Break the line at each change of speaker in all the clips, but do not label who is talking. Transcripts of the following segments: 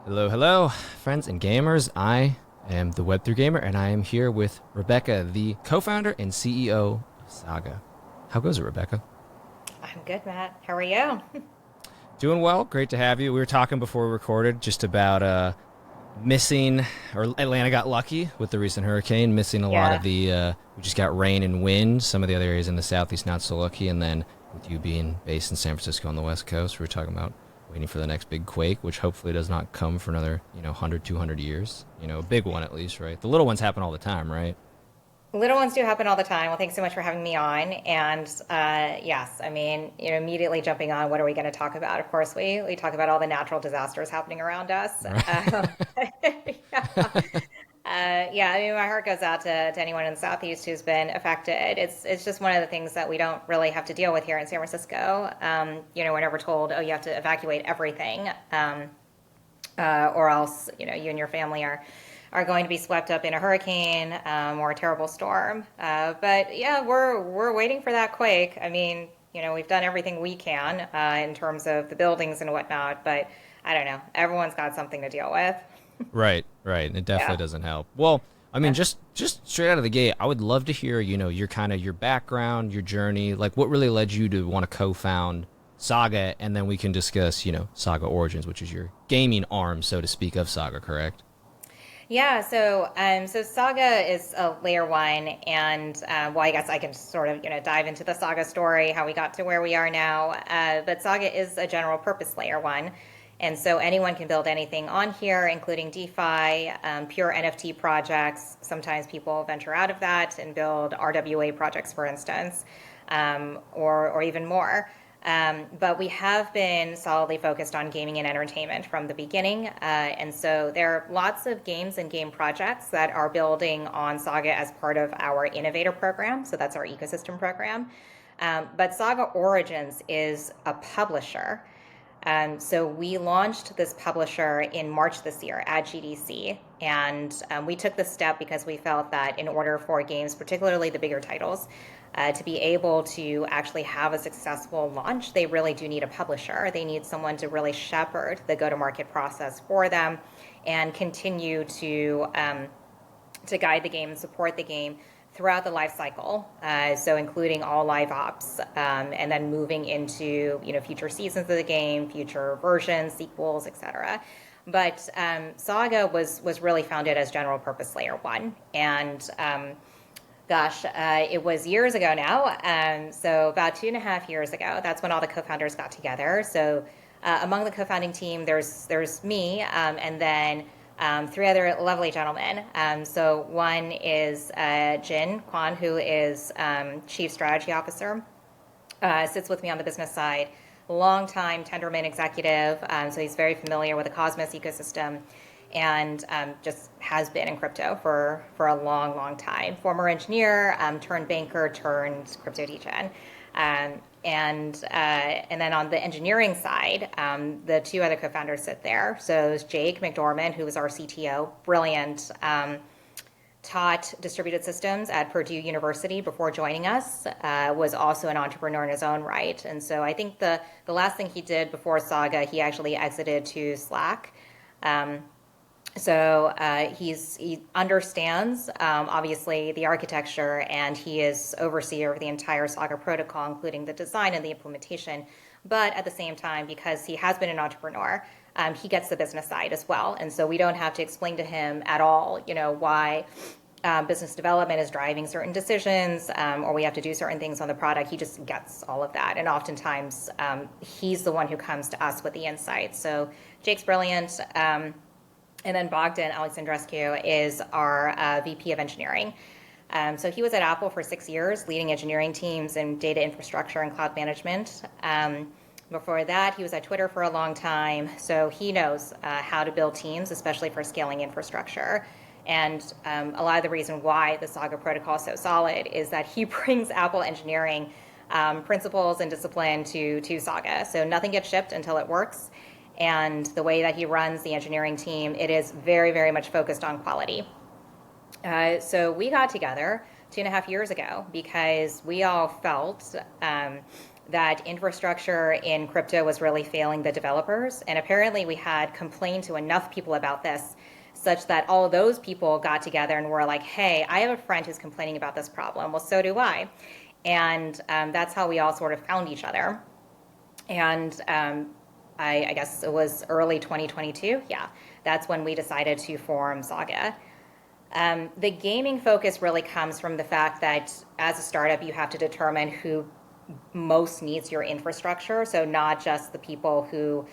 Hello, hello, friends and gamers. I am the Web3 Gamer, and I am here with Rebecca, the co-founder and CEO of Saga. How goes it, Rebecca?
I'm good, Matt. How are you?
Doing well. Great to have you. We were talking before we recorded just about missing, or Atlanta got lucky with the recent hurricane, missing a lot of
Yeah.
the. We just got rain and wind. Some of the other areas in the southeast not so lucky, and then with you being based in San Francisco on the West Coast, we were talking about waiting for the next big quake, which hopefully does not come for another 100, 200 years. A big one at least, right? The little ones happen all the time, right?
Little ones do happen all the time. Well, thanks so much for having me on. And yes, I mean, immediately jumping on, what are we going to talk about? Of course, we talk about all the natural disasters happening around us.
Right.
Yeah. Yeah, I mean, my heart goes out to anyone in the Southeast who's been affected. It's just one of the things that we don't really have to deal with here in San Francisco. We're never told, oh, you have to evacuate everything. Or else you and your family are going to be swept up in a hurricane or a terrible storm. But yeah, we're waiting for that quake. I mean, we've done everything we can in terms of the buildings and whatnot, but I don't know. Everyone's got something to deal with.
Right, right. And it definitely
Yeah.
doesn't help. Well, I mean,
Yeah.
just straight out of the gate, I would love to hear, your kind of your background, your journey, like what really led you to want to co-found Saga, and then we can discuss, Saga Origins, which is your gaming arm, so to speak, of Saga, correct?
Yeah, so Saga is a layer one, and well, I guess I can sort of dive into the Saga story, how we got to where we are now. But Saga is a general purpose layer one, and so anyone can build anything on here, including DeFi, pure NFT projects. Sometimes people venture out of that and build RWA projects, for instance, or even more. But we have been solidly focused on gaming and entertainment from the beginning. And so there are lots of games and game projects that are building on Saga as part of our innovator program. So that's our ecosystem program. But Saga Origins is a publisher. So we launched this publisher in March this year at GDC. And we took this step because we felt that in order for games, particularly the bigger titles, to be able to actually have a successful launch, they really do need a publisher. They need someone to really shepherd the go-to-market process for them and continue to guide the game and support the game throughout the life cycle. So including all live ops, and then moving into future seasons of the game, future versions, sequels, etc. But Saga was really founded as general purpose layer one, and it was years ago now. So about 2.5 years ago, that's when all the co-founders got together. So among the co-founding team, there's me, and then three other lovely gentlemen. So one is Jin Kwan, who is Chief Strategy Officer, sits with me on the business side. Long-time Tendermint executive, so he's very familiar with the Cosmos ecosystem, and just has been in crypto for a long, long time. Former engineer, turned banker, turned crypto degen. And then on the engineering side, the two other co-founders sit there. So it's Jake McDormand, who is our CTO, brilliant, taught distributed systems at Purdue University before joining us, was also an entrepreneur in his own right. And so I think the last thing he did before Saga, he actually exited to Slack. So he understands, obviously, the architecture, and he is overseer of the entire Saga protocol, including the design and the implementation. But at the same time, because he has been an entrepreneur, he gets the business side as well. And so we don't have to explain to him at all, why business development is driving certain decisions, or we have to do certain things on the product. He just gets all of that. And oftentimes, he's the one who comes to us with the insights. So Jake's brilliant. And then Bogdan Alexandrescu is our VP of engineering. So he was at Apple for 6 years, leading engineering teams in data infrastructure and cloud management. Before that, he was at Twitter for a long time. So he knows how to build teams, especially for scaling infrastructure. And a lot of the reason why the Saga protocol is so solid is that he brings Apple engineering principles and discipline to Saga. So nothing gets shipped until it works. And the way that he runs the engineering team, it is very, very much focused on quality. So we got together 2.5 years ago because we all felt that infrastructure in crypto was really failing the developers. And apparently we had complained to enough people about this such that all of those people got together and were like, hey, I have a friend who's complaining about this problem. Well, so do I. And that's how we all sort of found each other. And I guess it was early 2022. Yeah, that's when we decided to form Saga. The gaming focus really comes from the fact that as a startup, you have to determine who most needs your infrastructure. So not just the people who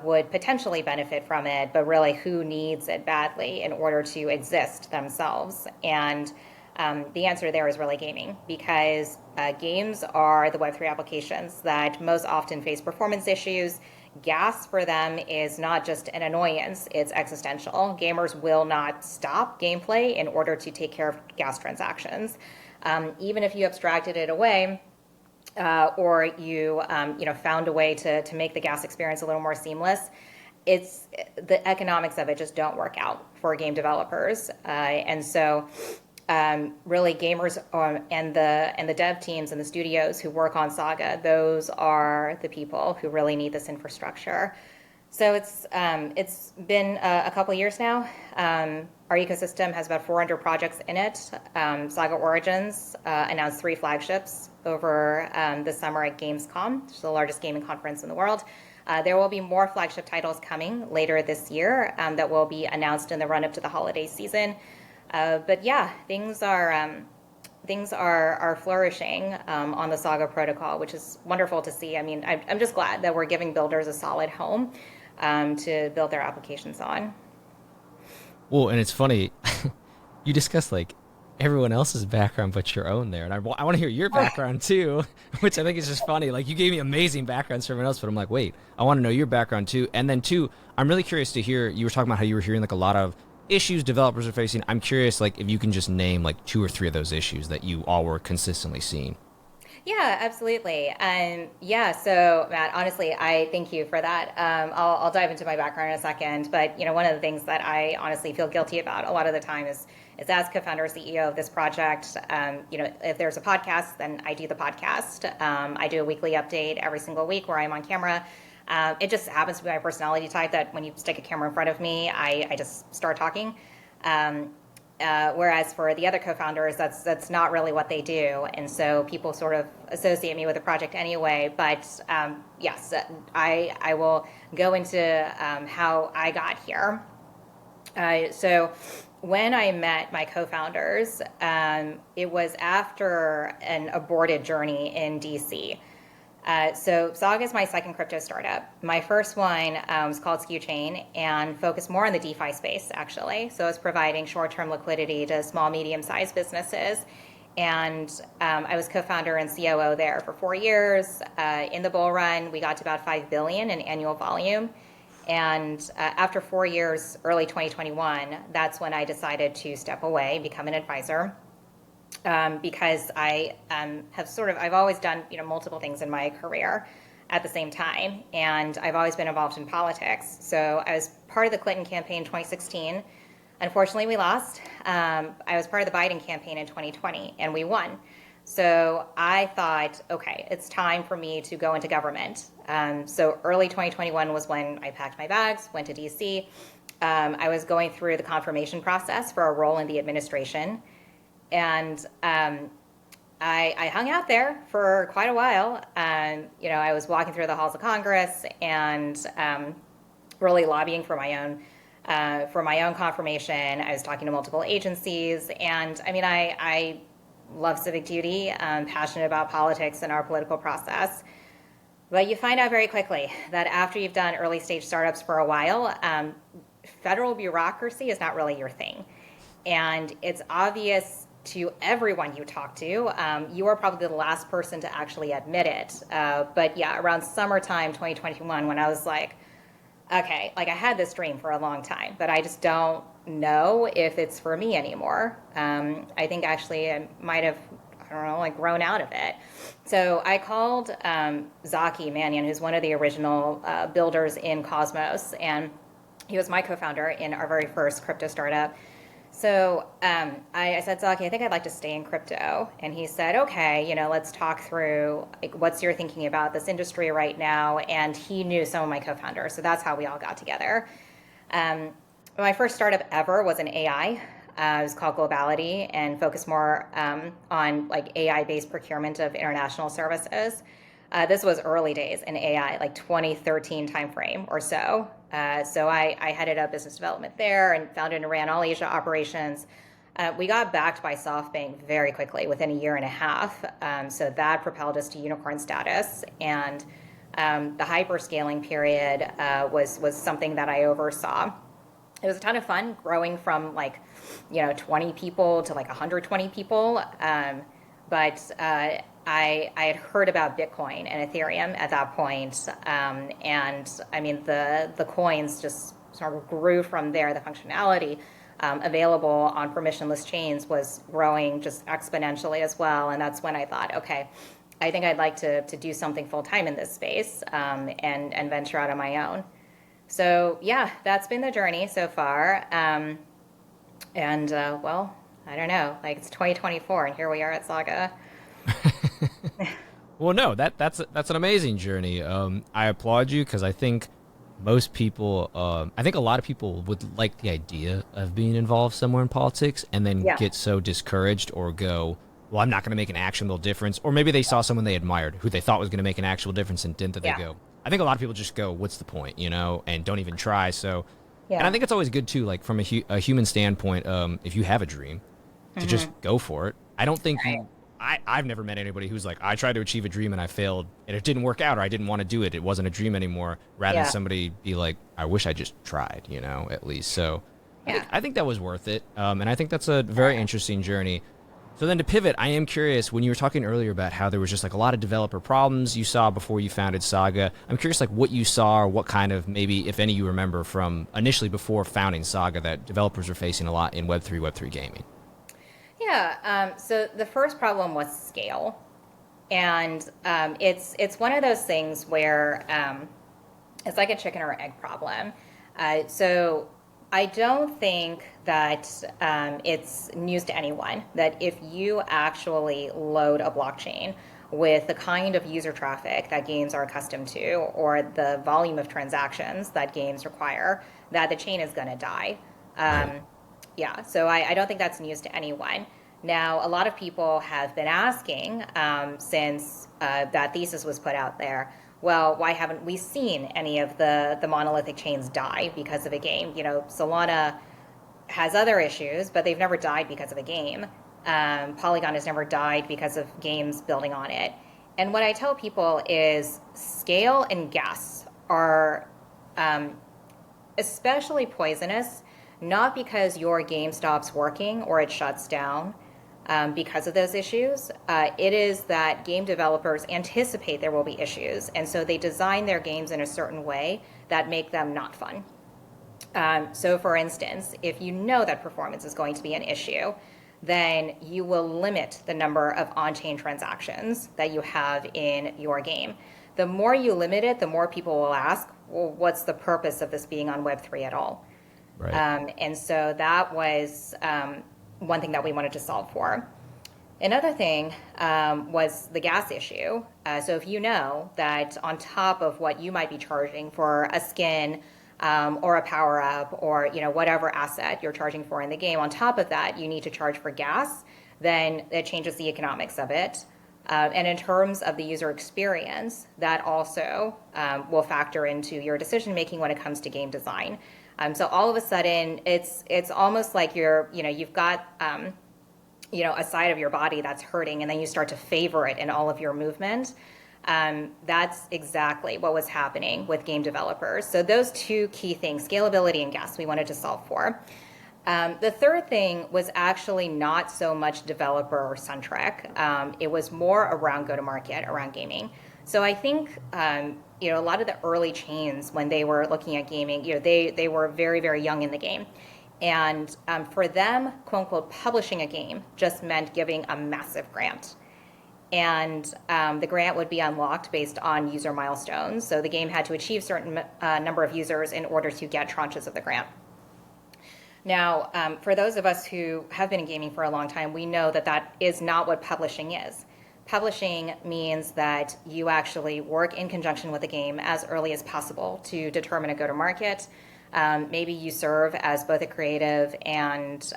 would potentially benefit from it, but really who needs it badly in order to exist themselves. And the answer there is really gaming, because games are the Web3 applications that most often face performance issues. Gas for them is not just an annoyance, it's existential. Gamers will not stop gameplay in order to take care of gas transactions. Even if you abstracted it away, or you found a way to make the gas experience a little more seamless, it's the economics of it just don't work out for game developers. And so really gamers and the dev teams and the studios who work on Saga, those are the people who really need this infrastructure. So it's been a couple years now. Our ecosystem has about 400 projects in it. Saga Origins announced 3 flagships over the summer at Gamescom, which is the largest gaming conference in the world. There will be more flagship titles coming later this year that will be announced in the run-up to the holiday season. But yeah, things are flourishing on the Saga protocol, which is wonderful to see. I mean, I'm just glad that we're giving builders a solid home to build their applications on.
Well, and it's funny, you discussed like everyone else's background but your own there, and I want to hear your background too, which I think is just funny. Like, you gave me amazing backgrounds for everyone else, but I'm like, wait, I want to know your background too. And then two, I'm really curious to hear, you were talking about how you were hearing like a lot of issues developers are facing. I'm curious, like, if you can just name like 2 or 3 of those issues that you all were consistently seeing.
Yeah, absolutely. Yeah, so Matt, honestly, I thank you for that. I'll dive into my background in a second, but one of the things that I honestly feel guilty about a lot of the time is as co-founder, CEO of this project. If there's a podcast, then I do the podcast. I do a weekly update every single week where I'm on camera. It just happens to be my personality type that when you stick a camera in front of me, I just start talking. Whereas for the other co-founders, that's not really what they do, and so people sort of associate me with the project anyway. But yes, I will go into how I got here. So when I met my co-founders, it was after an aborted journey in DC. So Saga is my second crypto startup. My first one was called Skuchain and focused more on the DeFi space, actually. So it's providing short-term liquidity to small, medium-sized businesses. And I was co-founder and COO there for 4 years. In the bull run, we got to about 5 billion in annual volume. And after 4 years, early 2021, that's when I decided to step away, become an advisor. Because I've always done, multiple things in my career at the same time. And I've always been involved in politics. So I was part of the Clinton campaign in 2016. Unfortunately, we lost. I was part of the Biden campaign in 2020 and we won. So I thought, okay, it's time for me to go into government. So early 2021 was when I packed my bags, went to DC. I was going through the confirmation process for a role in the administration. And I hung out there for quite a while. I was walking through the halls of Congress and really lobbying for my own confirmation. I was talking to multiple agencies, and I love civic duty. I'm passionate about politics and our political process. But you find out very quickly that after you've done early stage startups for a while, federal bureaucracy is not really your thing, and it's obvious to everyone you talk to. You are probably the last person to actually admit it. But yeah, around summertime 2021, when I was like, okay, like I had this dream for a long time, but I just don't know if it's for me anymore. I think actually I might have, grown out of it. So I called Zaki Mannion, who's one of the original builders in Cosmos, and he was my co-founder in our very first crypto startup. So I said, Zaki, I think I'd like to stay in crypto. And he said, okay, let's talk through like, what's your thinking about this industry right now. And he knew some of my co-founders. So that's how we all got together. My first startup ever was an AI. It was called Globality and focused more on like AI-based procurement of international services. This was early days in AI, like 2013 timeframe or so. So I headed up business development there and founded and ran all Asia operations. We got backed by SoftBank very quickly within a year and a half. So that propelled us to unicorn status. And the hyperscaling period was something that I oversaw. It was a ton of fun growing from 20 people to like 120 people. But I had heard about Bitcoin and Ethereum at that point. And I mean, the coins just sort of grew from there. The functionality available on permissionless chains was growing just exponentially as well. And that's when I thought, okay, I think I'd like to do something full time in this space and venture out on my own. So yeah, that's been the journey so far. Well, I don't know, like it's 2024 and here we are at Saga.
Well, no, that's an amazing journey. I applaud you because I think most people, I think a lot of people would like the idea of being involved somewhere in politics and then
Yeah,
get so discouraged or go, well, I'm not going to make an actionable difference. Or maybe they saw someone they admired who they thought was going to make an actual difference and didn't, that they
yeah,
go. I think a lot of people just go, what's the point, and don't even try. So, and I
yeah.
think it's always good too, like from a human standpoint, if you have a dream, to just
Hmm.
go for it. I don't think
Right.
I've never met anybody who's like, I tried to achieve a dream and I failed and it didn't work out or I didn't want to do it. It wasn't a dream anymore. Rather than
Yeah,
somebody be like, I wish I just tried, at least. So
yeah.
I think that was worth it. And I think that's a very interesting journey. So then to pivot, I am curious, when you were talking earlier about how there was just like a lot of developer problems you saw before you founded Saga, I'm curious like what you saw or what kind of, maybe if any, you remember from initially before founding Saga that developers were facing a lot in Web3 gaming.
Yeah. So the first problem was scale. And it's one of those things where it's like a chicken or egg problem. So I don't think that it's news to anyone that if you actually load a blockchain with the kind of user traffic that games are accustomed to or the volume of transactions that games require, that the chain is going to die.
Right.
Yeah, so I don't think that's news to anyone. Now, a lot of people have been asking since that thesis was put out there, well, why haven't we seen any of the monolithic chains die because of a game? Solana has other issues, but they've never died because of a game. Polygon has never died because of games building on it. And what I tell people is scale and gas are especially poisonous, not because your game stops working or it shuts down because of those issues. It is that game developers anticipate there will be issues, and so they design their games in a certain way that make them not fun. So, for instance, if you know that performance is going to be an issue, then you will limit the number of on-chain transactions that you have in your game. The more you limit it, the more people will ask, well, what's the purpose of this being on Web3 at all?
Right.
And so that was one thing that we wanted to solve for. Another thing was the gas issue. So if you know that on top of what you might be charging for a skin or a power up or whatever asset you're charging for in the game, on top of that you need to charge for gas, then it changes the economics of it. And in terms of the user experience, that also will factor into your decision making when it comes to game design. So all of a sudden, it's almost like you've got a side of your body that's hurting, and then you start to favor it in all of your movement. That's exactly what was happening with game developers. So those two key things, scalability and gas, we wanted to solve for. The third thing was actually not so much developer centric. It was more around go to market, around gaming. So I think a lot of the early chains when they were looking at gaming, they were very, very young in the game. And for them, quote unquote, publishing a game just meant giving a massive grant. And the grant would be unlocked based on user milestones. So the game had to achieve certain number of users in order to get tranches of the grant. Now, for those of us who have been in gaming for a long time, we know that that is not what publishing is. Publishing means that you actually work in conjunction with the game as early as possible to determine a go-to-market. Maybe you serve as both a creative and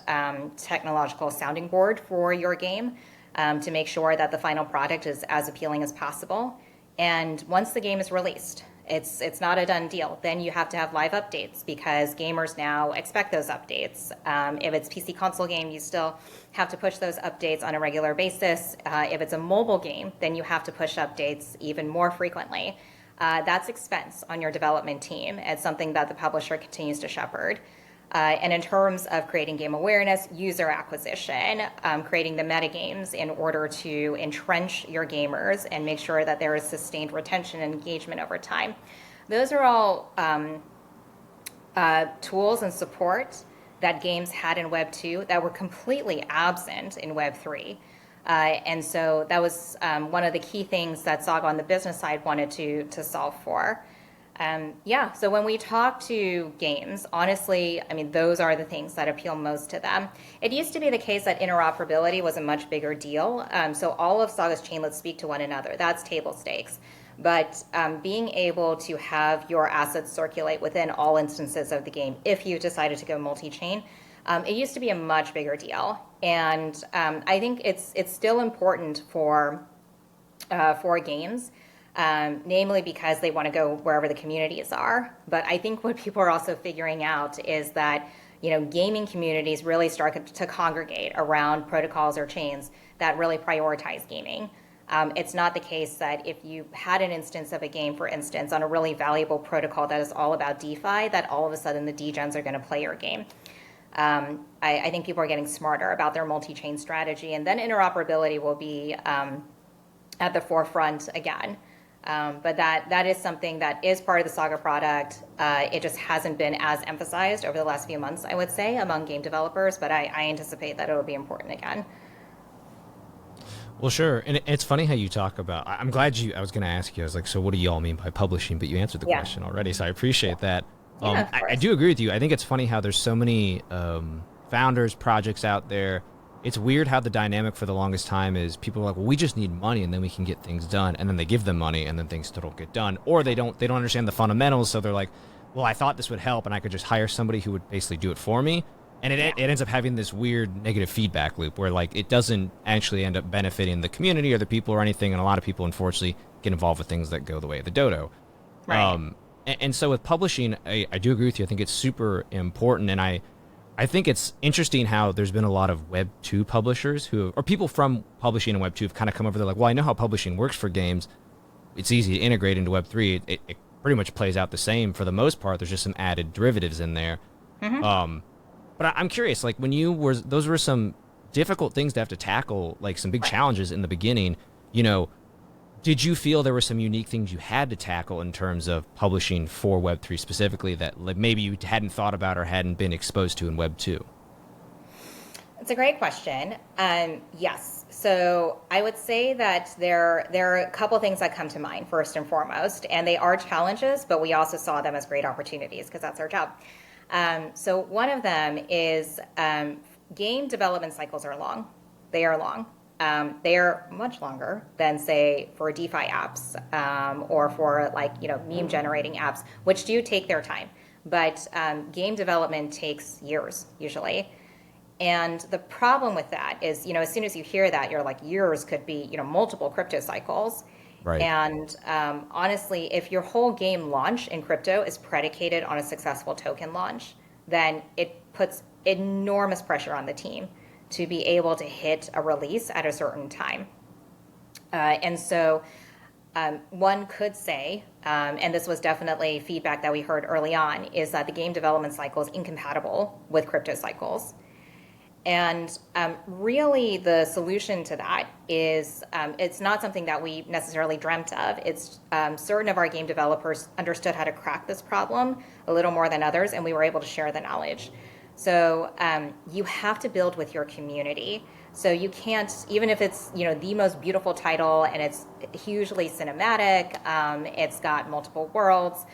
technological sounding board for your game to make sure that the final product is as appealing as possible. And once the game is released, it's not a done deal. Then you have to have live updates because gamers now expect those updates. If it's PC console game, you still have to push those updates on a regular basis. If it's a mobile game, then you have to push updates even more frequently. That's expense on your development team. It's something that the publisher continues to shepherd. And in terms of creating game awareness, user acquisition, creating the metagames in order to entrench your gamers and make sure that there is sustained retention and engagement over time. Those are all tools and support that games had in Web 2 that were completely absent in Web 3. And so that was one of the key things that Saga on the business side wanted to solve for. So when we talk to games, honestly, I mean, those are the things that appeal most to them. It used to be the case that interoperability was a much bigger deal. So all of Saga's chainlets speak to one another. That's table stakes. But being able to have your assets circulate within all instances of the game, if you decided to go multi-chain, it used to be a much bigger deal. And I think it's still important for games. Namely because they want to go wherever the communities are. But I think what people are also figuring out is that, gaming communities really start to congregate around protocols or chains that really prioritize gaming. It's not the case that if you had an instance of a game, for instance, on a really valuable protocol that is all about DeFi, that all of a sudden the degens are going to play your game. I think people are getting smarter about their multi-chain strategy, and then interoperability will be at the forefront again. But that is something that is part of the Saga product. It just hasn't been as emphasized over the last few months, I would say, among game developers, but I anticipate that it will be important again.
Well, sure. And it's funny how you talk about, I'm glad I was going to ask you, I was like, so what do y'all mean by publishing? But you answered the question already, so I appreciate that. I do agree with you. I think it's funny how there's so many founders, projects out there. It's weird how the dynamic for the longest time is people are like, well, we just need money and then we can get things done. And then they give them money and then things still don't get done. Or they don't understand the fundamentals. So they're like, well, I thought this would help and I could just hire somebody who would basically do it for me. And it ends up having this weird negative feedback loop where like it doesn't actually end up benefiting the community or the people or anything. And a lot of people, unfortunately, get involved with things that go the way of the dodo.
Right.
And so with publishing, I do agree with you. I think it's super important. And I think it's interesting how there's been a lot of Web 2 publishers or people from publishing and Web 2 have kind of come over. They're like, well, I know how publishing works for games. It's easy to integrate into Web 3. It pretty much plays out the same for the most part. There's just some added derivatives in there. Mm-hmm. But I'm curious, like when those were some difficult things to have to tackle, like some big challenges in the beginning, did you feel there were some unique things you had to tackle in terms of publishing for Web3 specifically that like, maybe you hadn't thought about or hadn't been exposed to in Web 2?
It's a great question. Yes. So I would say that there are a couple things that come to mind first and foremost, and they are challenges, but we also saw them as great opportunities because that's our job. So one of them is game development cycles are long. They are long. They are much longer than, say, for DeFi apps or for meme generating apps, which do take their time. But game development takes years usually. And the problem with that is, as soon as you hear that, you're like, years could be, multiple crypto cycles. Right. And honestly, if your whole game launch in crypto is predicated on a successful token launch, then it puts enormous pressure on the team to be able to hit a release at a certain time. And so one could say, and this was definitely feedback that we heard early on, is that the game development cycle is incompatible with crypto cycles. And really the solution to that is it's not something that we necessarily dreamt of. It's certain of our game developers understood how to crack this problem a little more than others, and we were able to share the knowledge. So you have to build with your community. So you can't, even if it's the most beautiful title and it's hugely cinematic, it's got multiple worlds,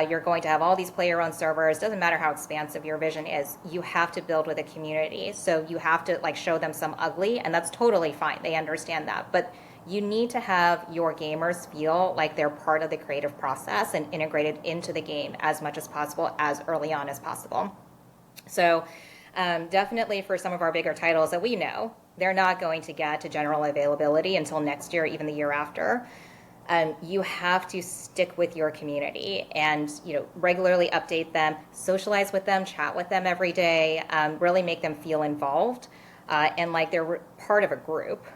You're going to have all these player-owned servers. Doesn't matter how expansive your vision is. You have to build with a community. So you have to like show them some ugly, and that's totally fine. They understand that. But you need to have your gamers feel like they're part of the creative process and integrated into the game as much as possible, as early on as possible. So definitely for some of our bigger titles that we know, they're not going to get to general availability until next year, even the year after. You have to stick with your community and regularly update them, socialize with them, chat with them every day, really make them feel involved and like they're part of a group.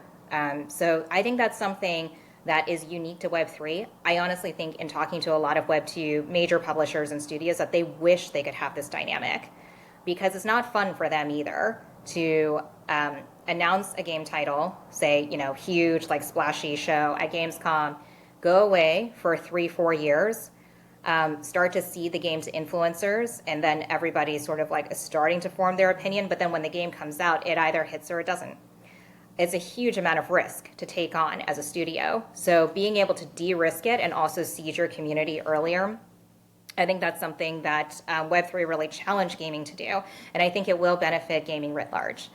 So I think that's something that is unique to Web3. I honestly think in talking to a lot of Web2 major publishers and studios that they wish they could have this dynamic, because it's not fun for them either to announce a game title, say, huge, like splashy show at Gamescom, go away for 3-4 years, start to see the game to influencers, and then everybody's sort of like starting to form their opinion. But then when the game comes out, it either hits or it doesn't. It's a huge amount of risk to take on as a studio. So being able to de-risk it and also seed your community earlier, I think that's something that Web3 really challenged gaming to do. And I think it will benefit gaming writ large.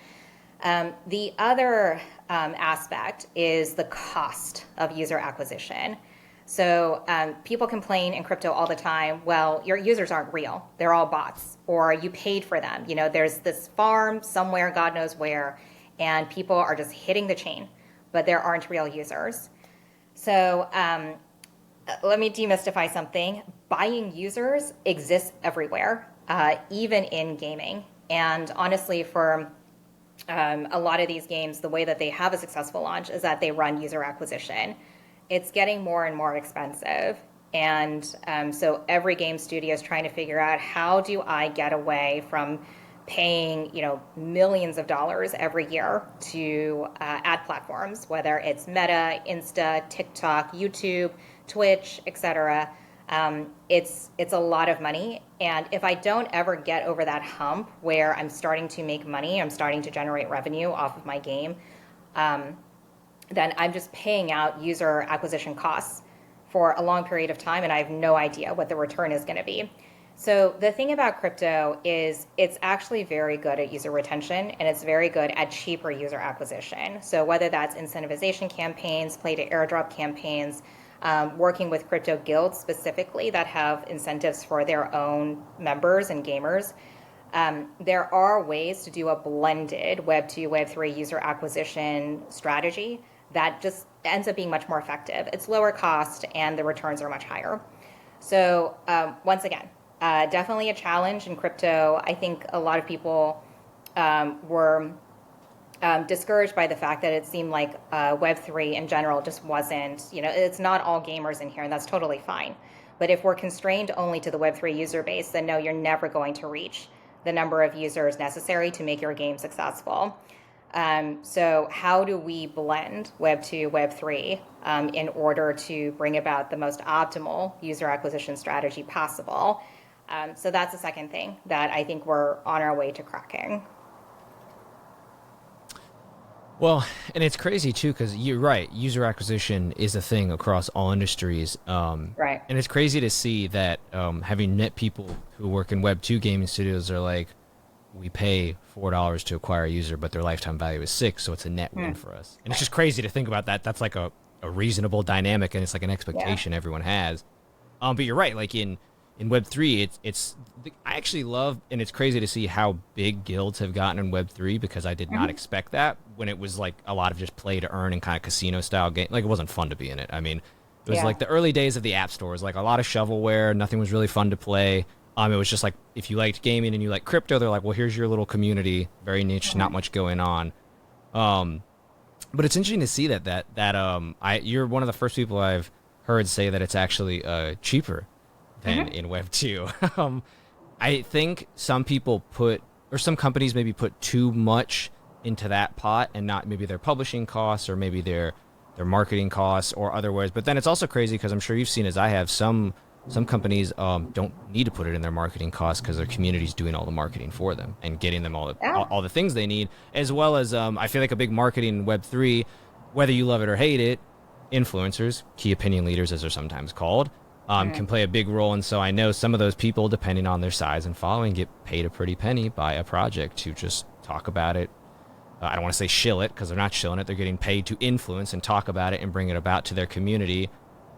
The other aspect is the cost of user acquisition. So people complain in crypto all the time, well, your users aren't real. They're all bots, or you paid for them. There's this farm somewhere, God knows where, and people are just hitting the chain, but there aren't real users. So let me demystify something. Buying users exists everywhere, even in gaming. And honestly, for a lot of these games, the way that they have a successful launch is that they run user acquisition. It's getting more and more expensive. And so every game studio is trying to figure out, how do I get away from paying millions of dollars every year to ad platforms, whether it's Meta, Insta, TikTok, YouTube, Twitch, etc. It's a lot of money. And if I don't ever get over that hump where I'm starting to make money, I'm starting to generate revenue off of my game, then I'm just paying out user acquisition costs for a long period of time, and I have no idea what the return is going to be. So the thing about crypto is it's actually very good at user retention, and it's very good at cheaper user acquisition. So whether that's incentivization campaigns, play to airdrop campaigns, working with crypto guilds specifically that have incentives for their own members and gamers, there are ways to do a blended Web2, Web3 user acquisition strategy that just ends up being much more effective. It's lower cost and the returns are much higher. So once again, definitely a challenge in crypto. I think a lot of people were discouraged by the fact that it seemed like Web3 in general just wasn't, it's not all gamers in here, and that's totally fine. But if we're constrained only to the Web3 user base, then no, you're never going to reach the number of users necessary to make your game successful. So how do we blend Web2, Web3 in order to bring about the most optimal user acquisition strategy possible? So that's the second thing that I think we're on our way to cracking.
Well, and it's crazy too, because you're right. User acquisition is a thing across all industries.
Right.
And it's crazy to see that having met people who work in Web2 gaming studios are like, we pay $4 to acquire a user, but their lifetime value is $6, so it's a net win for us. And it's just crazy to think about that. That's like a reasonable dynamic, and it's like an expectation everyone has. But you're right. Like in Web3, I actually love, and it's crazy to see how big guilds have gotten in Web3, because I did not expect that when it was like a lot of just play to earn and kind of casino style game. Like, it wasn't fun to be in it. I mean, it was like the early days of the app stores, like a lot of shovelware. Nothing was really fun to play. It was just like, if you liked gaming and you like crypto, they're like, well, here's your little community, very niche, not much going on. But it's interesting to see that you're one of the first people I've heard say that it's actually cheaper than in Web 2. I think some people some companies maybe put too much into that pot, and not maybe their publishing costs or maybe their marketing costs or otherwise. But then it's also crazy, because I'm sure you've seen, as I have, some companies don't need to put it in their marketing costs, because their community's doing all the marketing for them and getting them all the things they need, as well as I feel like a big marketing in Web3, whether you love it or hate it, influencers, key opinion leaders as they're sometimes called, can play a big role. And so I know some of those people, depending on their size and following, get paid a pretty penny by a project to just talk about it. I don't want to say shill it because they're not shilling it. They're getting paid to influence and talk about it and bring it about to their community.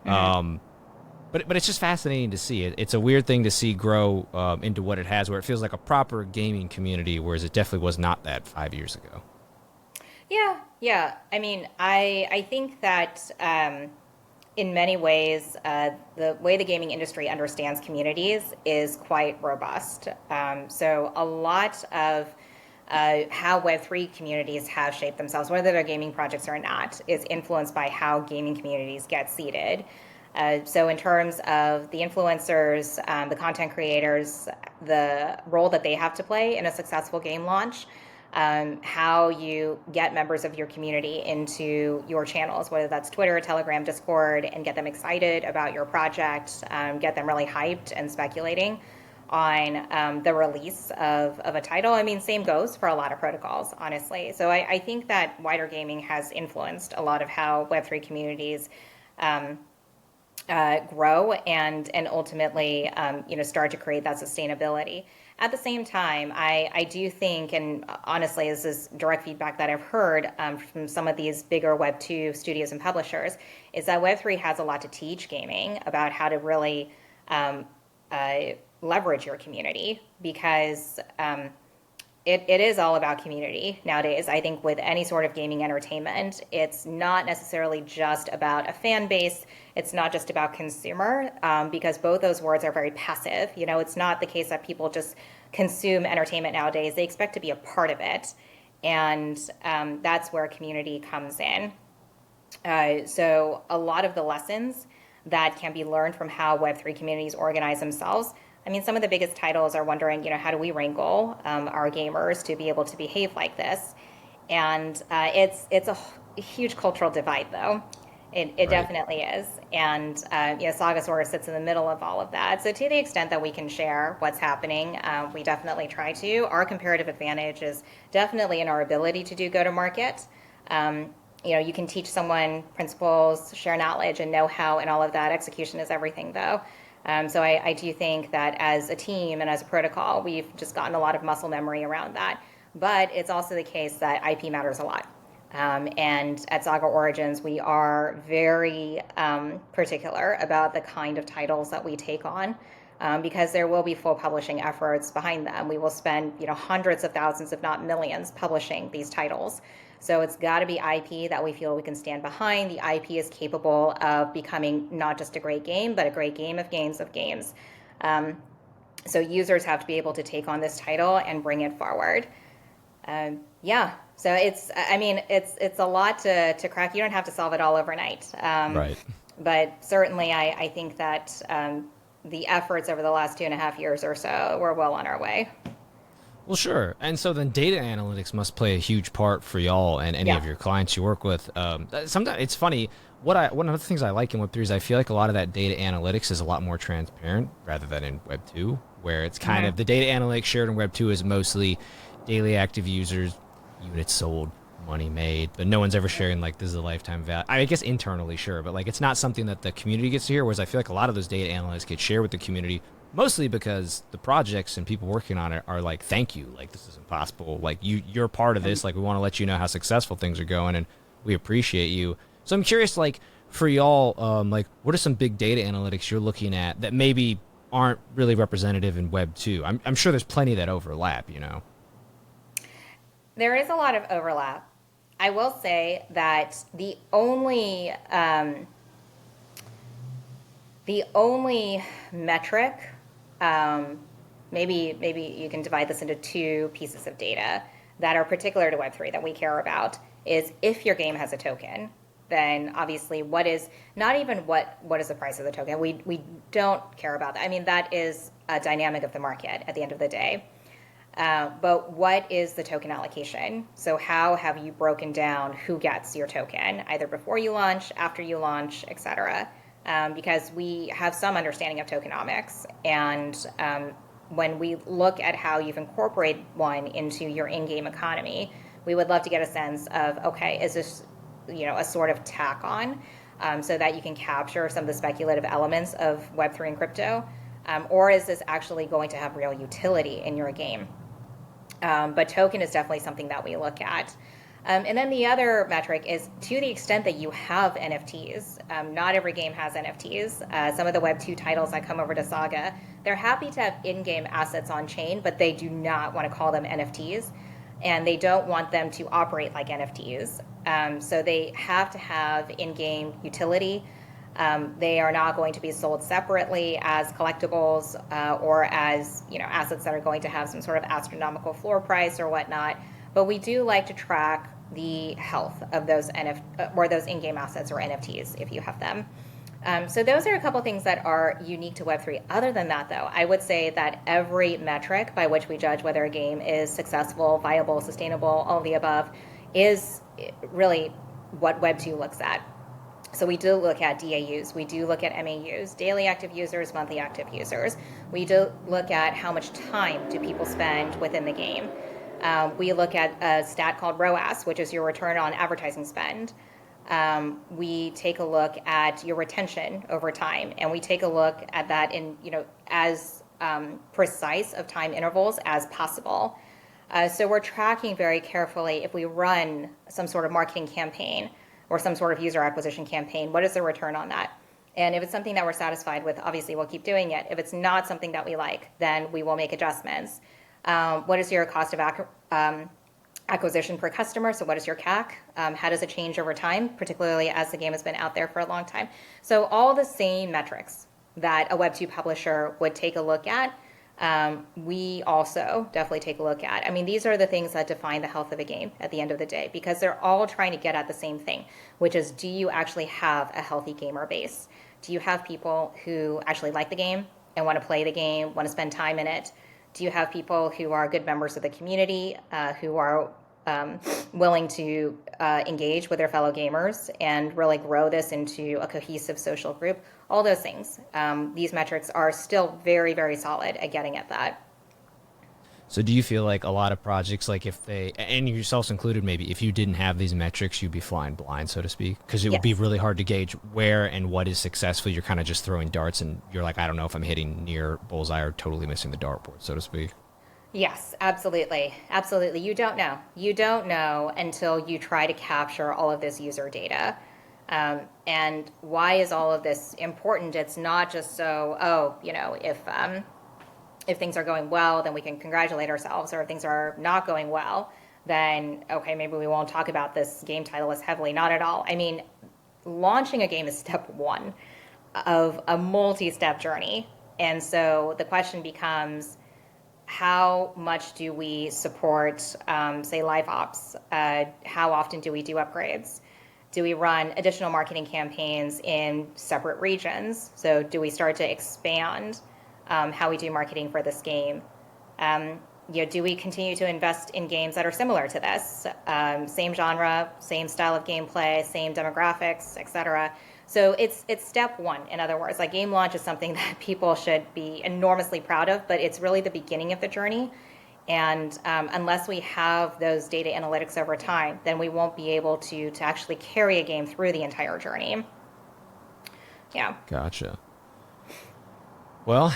But it's just fascinating to see. It's a weird thing to see grow into what it has, where it feels like a proper gaming community, whereas it definitely was not that 5 years ago.
Yeah. I mean, I think that in many ways, the way the gaming industry understands communities is quite robust. So a lot of how Web3 communities have shaped themselves, whether they're gaming projects or not, is influenced by how gaming communities get seeded. So in terms of the influencers, the content creators, the role that they have to play in a successful game launch, how you get members of your community into your channels, whether that's Twitter, Telegram, Discord, and get them excited about your project, get them really hyped and speculating on the release of a title. I mean, same goes for a lot of protocols, honestly. So I think that wider gaming has influenced a lot of how Web3 communities grow and ultimately start to create that sustainability. At the same time, I do think, and honestly, this is direct feedback that I've heard from some of these bigger Web2 studios and publishers, is that Web3 has a lot to teach gaming about how to really leverage your community, because it is all about community nowadays. I think with any sort of gaming entertainment, it's not necessarily just about a fan base. It's not just about consumer, because both those words are very passive. It's not the case that people just consume entertainment nowadays. They expect to be a part of it. And that's where community comes in. So a lot of the lessons that can be learned from how Web3 communities organize themselves. I mean, some of the biggest titles are wondering, how do we wrangle our gamers to be able to behave like this? And it's a huge cultural divide, though. It
Right.
definitely is. And Saga sort of sits in the middle of all of that. So to the extent that we can share what's happening, we definitely try to. Our comparative advantage is definitely in our ability to do go-to-market. You can teach someone principles, share knowledge and know-how and all of that. Execution is everything, though. So I do think that as a team and as a protocol, we've just gotten a lot of muscle memory around that. But it's also the case that IP matters a lot. And at Saga Origins, we are very particular about the kind of titles that we take on, because there will be full publishing efforts behind them. We will spend hundreds of thousands, if not millions, publishing these titles. So it's got to be IP that we feel we can stand behind. The IP is capable of becoming not just a great game, but a great game of games of games. So users have to be able to take on this title and bring it forward. So it's a lot to crack. You don't have to solve it all overnight.
Right.
But certainly I think that the efforts over the last 2.5 years or so, we're well on our way.
Well, sure. And so then data analytics must play a huge part for y'all and any of your clients you work with. Sometimes it's funny. One of the things I like in Web3 is I feel like a lot of that data analytics is a lot more transparent rather than in Web2, where it's kind of the data analytics shared in Web2 is mostly daily active users, units sold, money made, but no one's ever sharing like this is a lifetime value. I guess internally, sure, but like it's not something that the community gets to hear, whereas I feel like a lot of those data analytics get shared with the community, mostly because the projects and people working on it are like, thank you, like this is impossible, like you're part of this, like we want to let you know how successful things are going and we appreciate you. So I'm curious, like for y'all, like what are some big data analytics you're looking at that maybe aren't really representative in Web 2? I'm sure there's plenty that overlap,
There is a lot of overlap. I will say that the only metric, maybe you can divide this into two pieces of data that are particular to Web3 that we care about, is if your game has a token, then obviously what is the price of the token? We don't care about that. I mean, that is a dynamic of the market at the end of the day. But what is the token allocation? So how have you broken down who gets your token, either before you launch, after you launch, et cetera? Because we have some understanding of tokenomics. And when we look at how you've incorporated one into your in-game economy, we would love to get a sense of, okay, is this a sort of tack on so that you can capture some of the speculative elements of Web3 and crypto? Or is this actually going to have real utility in your game? But token is definitely something that we look at. And then the other metric is to the extent that you have NFTs. Not every game has NFTs. Some of the Web2 titles that come over to Saga, they're happy to have in-game assets on chain, but they do not want to call them NFTs. And they don't want them to operate like NFTs. So they have to have in-game utility. They are not going to be sold separately as collectibles or as assets that are going to have some sort of astronomical floor price or whatnot. But we do like to track the health of those those in-game assets or NFTs if you have them. So those are a couple things that are unique to Web3. Other than that, though, I would say that every metric by which we judge whether a game is successful, viable, sustainable, all of the above, is really what Web2 looks at. So we do look at DAUs, we do look at MAUs, daily active users, monthly active users. We do look at how much time do people spend within the game. We look at a stat called ROAS, which is your return on advertising spend. We take a look at your retention over time, and we take a look at that in as precise of time intervals as possible. So we're tracking very carefully if we run some sort of marketing campaign or some sort of user acquisition campaign, what is the return on that? And if it's something that we're satisfied with, obviously we'll keep doing it. If it's not something that we like, then we will make adjustments. What is your cost of acquisition per customer? So what is your CAC? How does it change over time, particularly as the game has been out there for a long time? So all the same metrics that a Web2 publisher would take a look at, we also definitely take a look at. I mean, these are the things that define the health of a game at the end of the day, because they're all trying to get at the same thing, which is, do you actually have a healthy gamer base? Do you have people who actually like the game and want to play the game, want to spend time in it? Do you have people who are good members of the community, who are willing to engage with their fellow gamers and really grow this into a cohesive social group? All those things. These metrics are still very, very solid at getting at that.
So do you feel like a lot of projects, like if they, and yourselves included, maybe if you didn't have these metrics, you'd be flying blind, so to speak? Because it would be really hard to gauge where and what is successful. You're kind of just throwing darts and you're like, I don't know if I'm hitting near bullseye or totally missing the dartboard, so to speak.
Yes, absolutely. Absolutely. You don't know. You don't know until you try to capture all of this user data. And why is all of this important? It's not just so, if things are going well, then we can congratulate ourselves, or if things are not going well, then, okay, maybe we won't talk about this game title as heavily. Not at all. I mean, launching a game is step one of a multi-step journey. And so the question becomes, how much do we support, say, live ops? How often do we do upgrades? Do we run additional marketing campaigns in separate regions? So do we start to expand how we do marketing for this game? Do we continue to invest in games that are similar to this? Same genre, same style of gameplay, same demographics, etc. So it's step one. In other words, like, game launch is something that people should be enormously proud of, but it's really the beginning of the journey. And unless we have those data analytics over time, then we won't be able to actually carry a game through the entire journey. Yeah.
Gotcha. Well,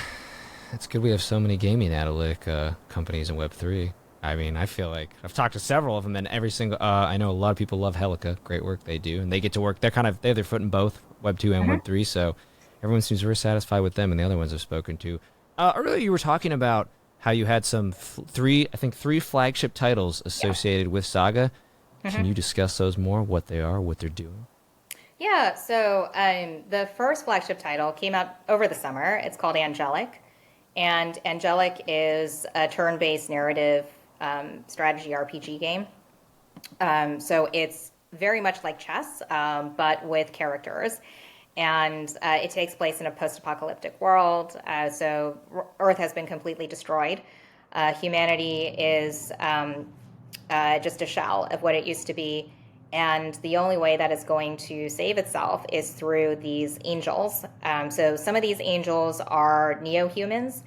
it's good we have so many gaming analytic companies in Web3. I mean, I feel like I've talked to several of them, and every single, I know a lot of people love Helica. Great work they do, and they get to work. They have their foot in both Web2 and Web3, so everyone seems very satisfied with them, and the other ones I've spoken to. Earlier you were talking about how you had some three flagship titles associated with Saga. Can you discuss those more, what they are, what they're doing?
Yeah, so the first flagship title came out over the summer. It's called Angelic. And Angelic is a turn-based narrative strategy RPG game. So it's very much like chess, but with characters. And it takes place in a post-apocalyptic world. So Earth has been completely destroyed. Humanity is just a shell of what it used to be. And the only way that it's going to save itself is through these angels. So some of these angels are neo-humans.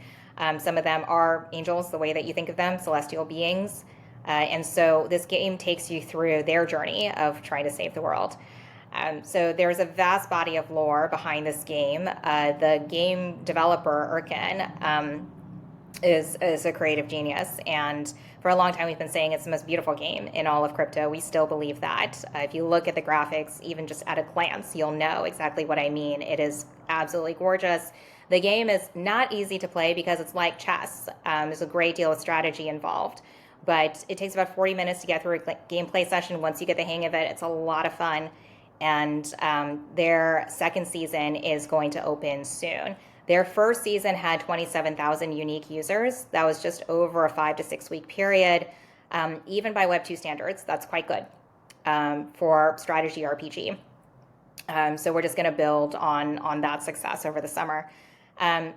Some of them are angels, the way that you think of them, celestial beings. And so this game takes you through their journey of trying to save the world. So there's a vast body of lore behind this game. The game developer, Erkin, is a creative genius. And for a long time, we've been saying it's the most beautiful game in all of crypto. We still believe that. If you look at the graphics, even just at a glance, you'll know exactly what I mean. It is absolutely gorgeous. The game is not easy to play because it's like chess. There's a great deal of strategy involved. But it takes about 40 minutes to get through a gameplay session. Once you get the hang of it, it's a lot of fun. And their second season is going to open soon. Their first season had 27,000 unique users. That was just over a 5 to 6 week period. Even by Web2 standards, that's quite good for strategy RPG. So we're just going to build on that success over the summer.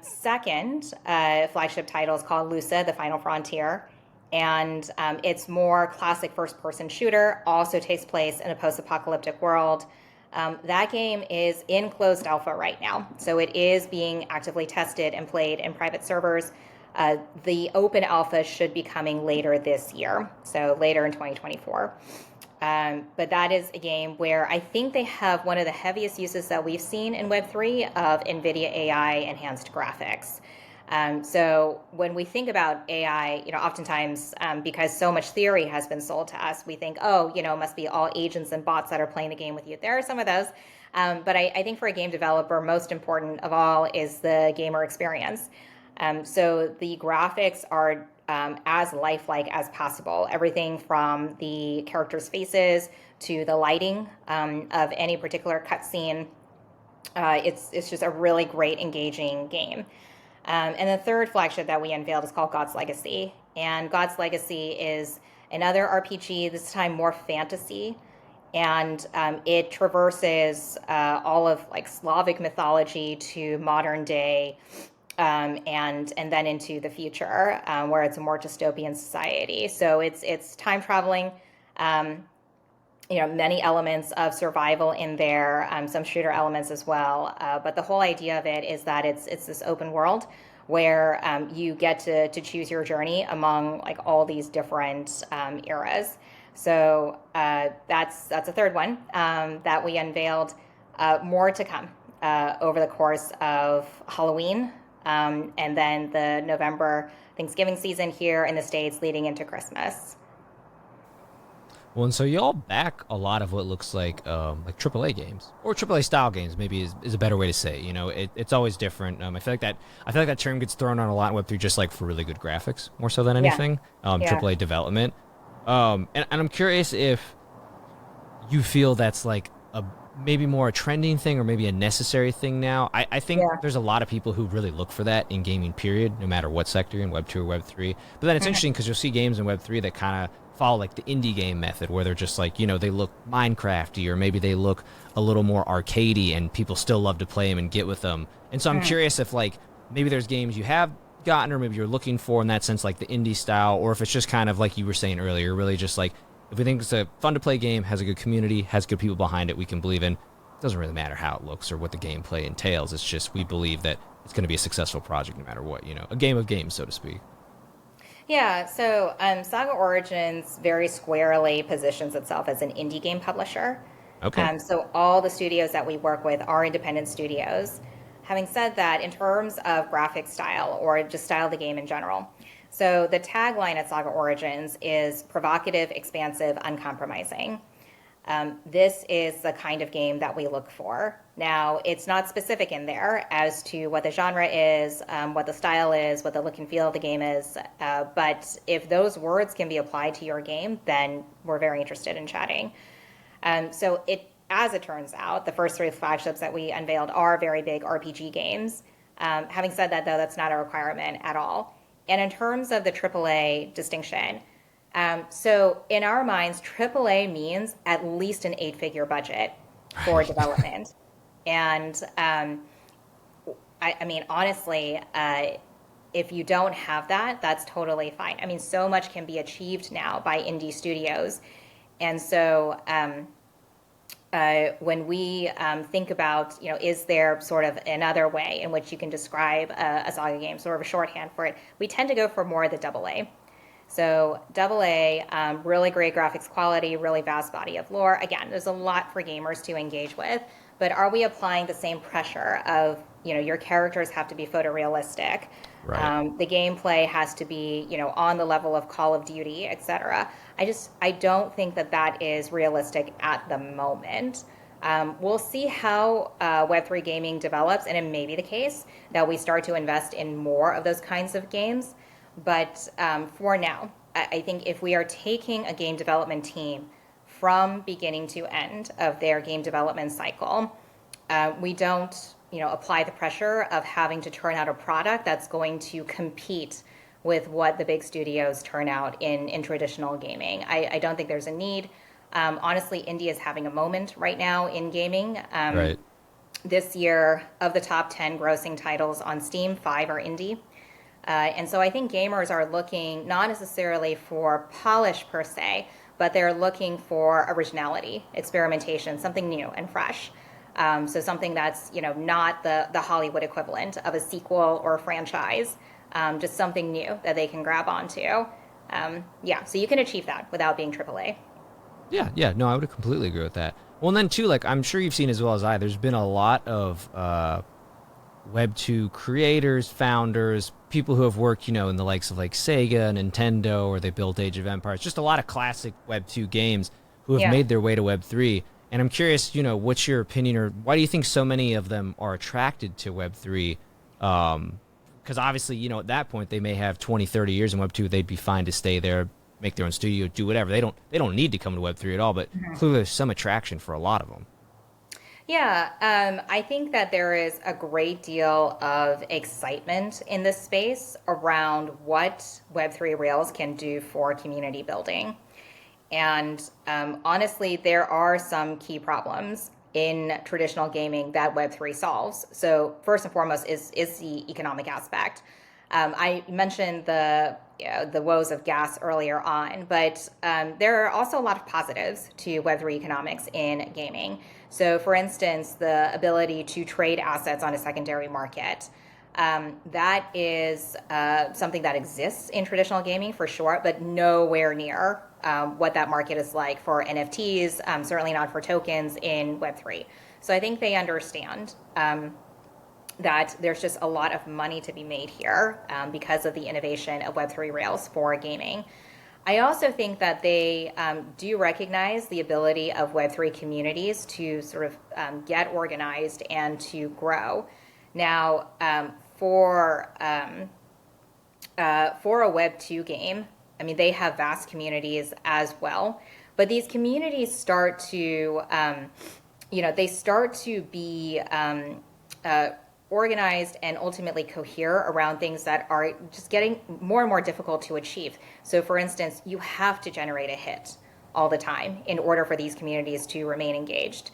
Second flagship title is called Lusa, The Final Frontier. And it's more classic first-person shooter, also takes place in a post-apocalyptic world. That game is in closed alpha right now, so it is being actively tested and played in private servers. The open alpha should be coming later this year, so later in 2024. But that is a game where I think they have one of the heaviest uses that we've seen in Web3 of NVIDIA AI enhanced graphics. So when we think about AI, oftentimes because so much theory has been sold to us, we think, it must be all agents and bots that are playing the game with you. There are some of those. But I think for a game developer, most important of all is the gamer experience. So the graphics are as lifelike as possible. Everything from the characters' faces to the lighting of any particular cutscene. It's just a really great, engaging game. And the third flagship that we unveiled is called God's Legacy. And God's Legacy is another RPG, this time more fantasy. And it traverses all of Slavic mythology to modern day and then into the future, where it's a more dystopian society. So it's time traveling. Many elements of survival in there, some shooter elements as well. But the whole idea of it is that it's this open world where you get to choose your journey among all these different eras. So that's a third one that we unveiled. More to come over the course of Halloween and then the November Thanksgiving season here in the States leading into Christmas.
Well, and so y'all back a lot of what looks like AAA games or AAA style games. Maybe is a better way to say it. It's always different. I feel like that term gets thrown on a lot in Web3 just for really good graphics more so than anything.
Yeah.
AAA development. And I'm curious if you feel that's maybe more a trending thing or maybe a necessary thing now. I think there's a lot of people who really look for that in gaming, period, no matter what sector you're in, Web 2 or Web 3. But then it's interesting because you'll see games in Web 3 that kind of follow the indie game method where they're just they look Minecrafty or maybe they look a little more arcadey and people still love to play them and get with them. And so I'm curious if maybe there's games you have gotten or maybe you're looking for in that sense, the indie style, or if it's just kind of like you were saying earlier, really just if we think it's a fun to play game, has a good community, has good people behind it we can believe in, it doesn't really matter how it looks or what the gameplay entails. It's just we believe that it's going to be a successful project no matter what, a game of games, so to speak.
Yeah, so Saga Origins very squarely positions itself as an indie game publisher.
Okay.
So all the studios that we work with are independent studios. Having said that, in terms of graphic style or just style of the game in general, so the tagline at Saga Origins is provocative, expansive, uncompromising. This is the kind of game that we look for. Now, it's not specific in there as to what the genre is, what the style is, what the look and feel of the game is. But if those words can be applied to your game, then we're very interested in chatting. So as it turns out, the first three flagships that we unveiled are very big RPG games. Having said that, though, that's not a requirement at all. And in terms of the AAA distinction, so in our minds, AAA means at least an 8-figure budget for development. And I mean, honestly, if you don't have that, that's totally fine. I mean, so much can be achieved now by indie studios. And so when we think about, is there sort of another way in which you can describe a Saga game, sort of a shorthand for it, we tend to go for more of the AA. So AA, really great graphics quality, really vast body of lore. Again, there's a lot for gamers to engage with, but are we applying the same pressure of, your characters have to be photorealistic?
Right.
The gameplay has to be, on the level of Call of Duty, etc. I don't think that that is realistic at the moment. We'll see how Web3 gaming develops, and it may be the case that we start to invest in more of those kinds of games. But for now, I think if we are taking a game development team from beginning to end of their game development cycle, we don't, apply the pressure of having to turn out a product that's going to compete with what the big studios turn out in traditional gaming. I don't think there's a need. Honestly, India is having a moment right now in gaming.
Right.
This year, of the top 10 grossing titles on Steam, 5 are indie. And so I think gamers are looking not necessarily for polish per se, but they're looking for originality, experimentation, something new and fresh. So something that's not the Hollywood equivalent of a sequel or a franchise, just something new that they can grab onto. Yeah, so you can achieve that without being AAA.
Yeah, yeah, no, I would completely agree with that. Well, and then too, like I'm sure you've seen as well as I, there's been a lot of Web 2 creators, founders, people who have worked, in the likes of like Sega, Nintendo, or they built Age of Empires, just a lot of classic Web 2 games who have
Yeah.
made their way to Web 3. And I'm curious, what's your opinion, or why do you think so many of them are attracted to Web 3? Because obviously, at that point they may have 20, 30 years in Web 2, they'd be fine to stay there, make their own studio, do whatever. They don't need to come to Web 3 at all, but clearly there's some attraction for a lot of them.
Yeah, I think that there is a great deal of excitement in this space around what Web3 Rails can do for community building. And honestly, there are some key problems in traditional gaming that Web3 solves. So first and foremost is the economic aspect. I mentioned the woes of gas earlier on, but there are also a lot of positives to Web3 economics in gaming. So, for instance, the ability to trade assets on a secondary market. That is something that exists in traditional gaming for sure, but nowhere near what that market is like for NFTs, certainly not for tokens in Web3. So I think they understand that there's just a lot of money to be made here because of the innovation of Web3 Rails for gaming. I also think that they do recognize the ability of Web3 communities to sort of get organized and to grow. Now, for a Web2 game, I mean, they have vast communities as well, but these communities start to, they start to be organized and ultimately cohere around things that are just getting more and more difficult to achieve. So for instance, you have to generate a hit all the time in order for these communities to remain engaged.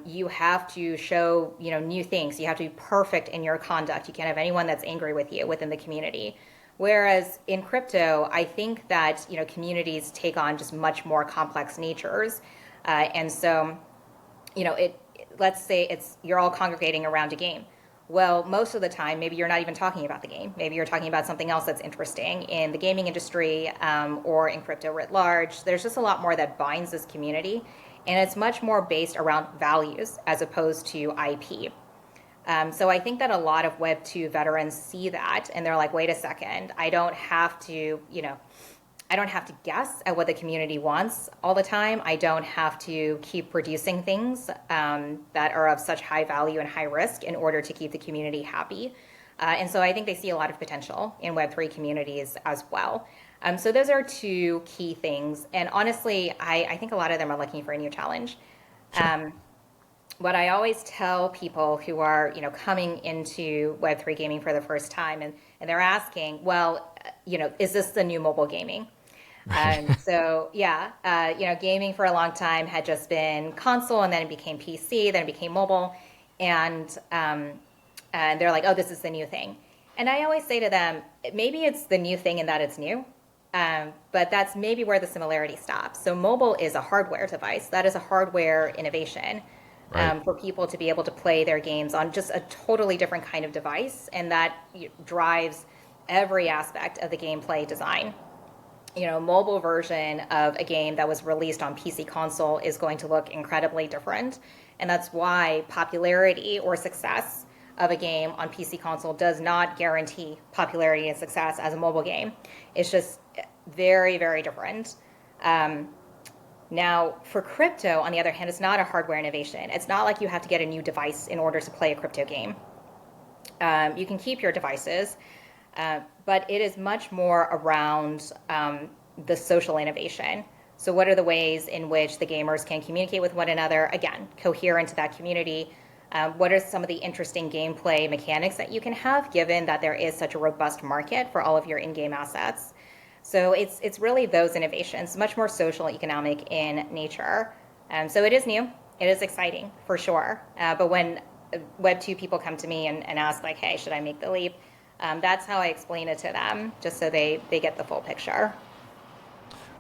You have to show, new things. You have to be perfect in your conduct. You can't have anyone that's angry with you within the community. Whereas in crypto, I think that, communities take on just much more complex natures. And so, let's say you're all congregating around a game. Well, most of the time, maybe you're not even talking about the game. Maybe you're talking about something else that's interesting in the gaming industry or in crypto writ large. There's just a lot more that binds this community, and it's much more based around values as opposed to IP. So I think that a lot of Web 2 veterans see that, and they're like, wait a second, I don't have to guess at what the community wants all the time. I don't have to keep producing things that are of such high value and high risk in order to keep the community happy. And so I think they see a lot of potential in Web3 communities as well. So those are two key things. And honestly, I think a lot of them are looking for a new challenge.
Sure.
What I always tell people who are, coming into Web3 gaming for the first time, and they're asking, well, is this the new mobile gaming? So yeah, gaming for a long time had just been console, and then it became PC, then it became mobile, and they're like, oh, this is the new thing. And I always say to them, maybe it's the new thing in that it's new, but that's maybe where the similarity stops. So mobile is a hardware device. That is a hardware innovation
Right.
for people to be able to play their games on just a totally different kind of device, and that drives every aspect of the gameplay design. mobile version of a game that was released on PC console is going to look incredibly different. And that's why popularity or success of a game on PC console does not guarantee popularity and success as a mobile game. It's just very, very different. Now, for crypto, on the other hand, it's not a hardware innovation. It's not like you have to get a new device in order to play a crypto game. You can keep your devices, but it is much more around the social innovation. So what are the ways in which the gamers can communicate with one another, again, coherent to that community? What are some of the interesting gameplay mechanics that you can have, given that there is such a robust market for all of your in-game assets? So it's really those innovations, much more social, economic in nature. So it is new. It is exciting, for sure. But when Web2 people come to me and ask, like, hey, should I make the leap? That's how I explain it to them, just so they get the full picture.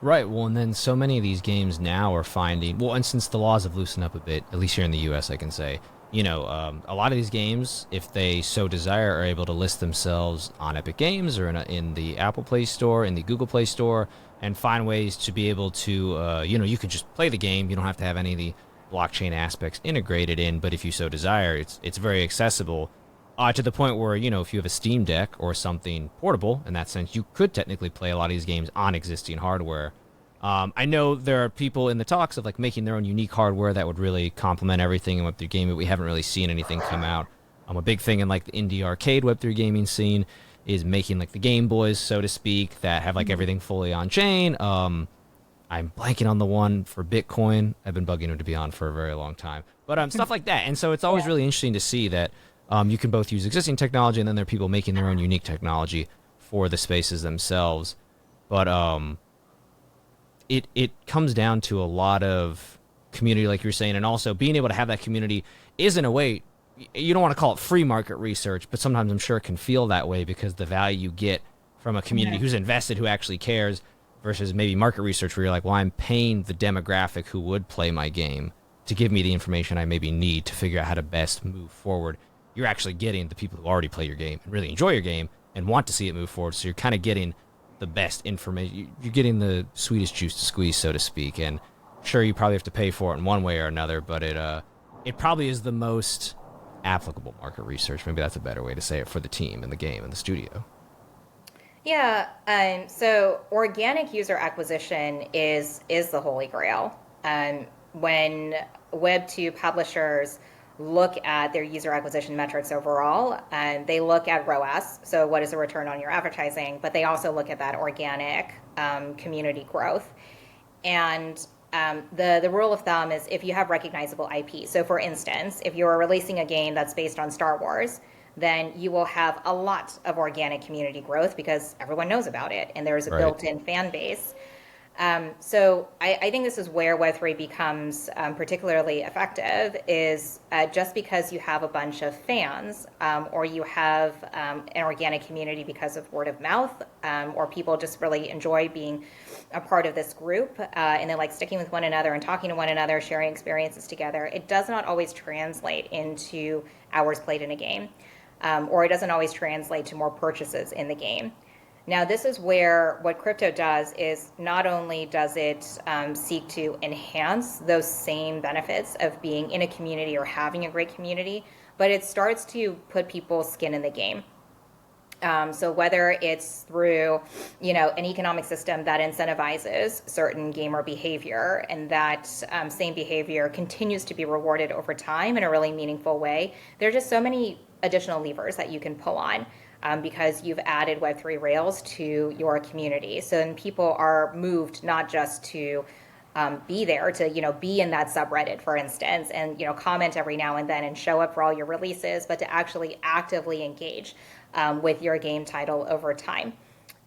Right. Well, and then so many of these games now are finding, well, and since the laws have loosened up a bit, at least here in the US, I can say, a lot of these games, if they so desire, are able to list themselves on Epic Games or in the Apple Play Store, in the Google Play Store, and find ways to be able to, you can just play the game. You don't have to have any of the blockchain aspects integrated in, but if you so desire, it's very accessible to the point where, if you have a Steam Deck or something portable, in that sense, you could technically play a lot of these games on existing hardware. I know there are people in the talks of like making their own unique hardware that would really complement everything in Web3 gaming, but we haven't really seen anything come out. A big thing in like the indie arcade Web3 gaming scene is making like the Game Boys, so to speak, that have like everything fully on chain. I'm blanking on the one for Bitcoin. I've been bugging him to be on for a very long time, but stuff like that. And so it's always really interesting to see that you can both use existing technology, and then there are people making their own unique technology for the spaces themselves. But it comes down to a lot of community, like you were saying, and also being able to have that community is, in a way, you don't want to call it free market research, but sometimes I'm sure it can feel that way because the value you get from a community who's invested, who actually cares, versus maybe market research where you're like, well, I'm paying the demographic who would play my game to give me the information I maybe need to figure out how to best move forward. You're actually getting the people who already play your game and really enjoy your game and want to see it move forward. So you're kind of getting the best information. You're getting the sweetest juice to squeeze, so to speak. And sure, you probably have to pay for it in one way or another, but it probably is the most applicable market research. Maybe that's a better way to say it for the team and the game and the studio.
Yeah. So organic user acquisition is the holy grail. When Web2 publishers look at their user acquisition metrics overall, and they look at ROAS, so what is the return on your advertising, but they also look at that organic community growth. And the rule of thumb is if you have recognizable IP. So for instance, if you're releasing a game that's based on Star Wars, then you will have a lot of organic community growth because everyone knows about it and there's a built-in fan base. So I think this is where Web3 becomes particularly effective is just because you have a bunch of fans or you have an organic community because of word of mouth or people just really enjoy being a part of this group and they like sticking with one another and talking to one another, sharing experiences together. It does not always translate into hours played in a game or it doesn't always translate to more purchases in the game. Now, this is where what crypto does is not only does it seek to enhance those same benefits of being in a community or having a great community, but it starts to put people's skin in the game. So whether it's through, an economic system that incentivizes certain gamer behavior and that same behavior continues to be rewarded over time in a really meaningful way, there are just so many additional levers that you can pull on. Because you've added Web3 Rails to your community. So then people are moved not just to be there, to be in that subreddit, for instance, and comment every now and then and show up for all your releases, but to actually actively engage with your game title over time.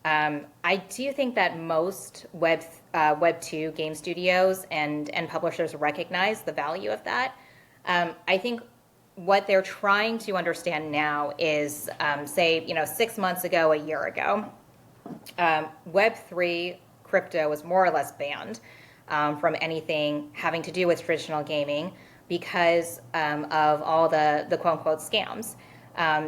I do think that most Web2 game studios and publishers recognize the value of that. I think what they're trying to understand now is, say, 6 months ago, a year ago, Web3 crypto was more or less banned from anything having to do with traditional gaming because of all the quote-unquote scams.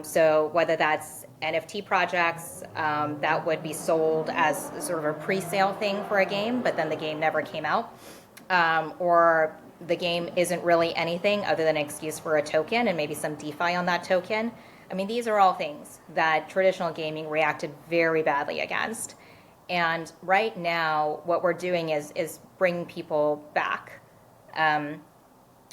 So whether that's NFT projects that would be sold as sort of a pre-sale thing for a game, but then the game never came out, or the game isn't really anything other than an excuse for a token and maybe some DeFi on that token. I mean, these are all things that traditional gaming reacted very badly against. And right now, what we're doing is bringing people back.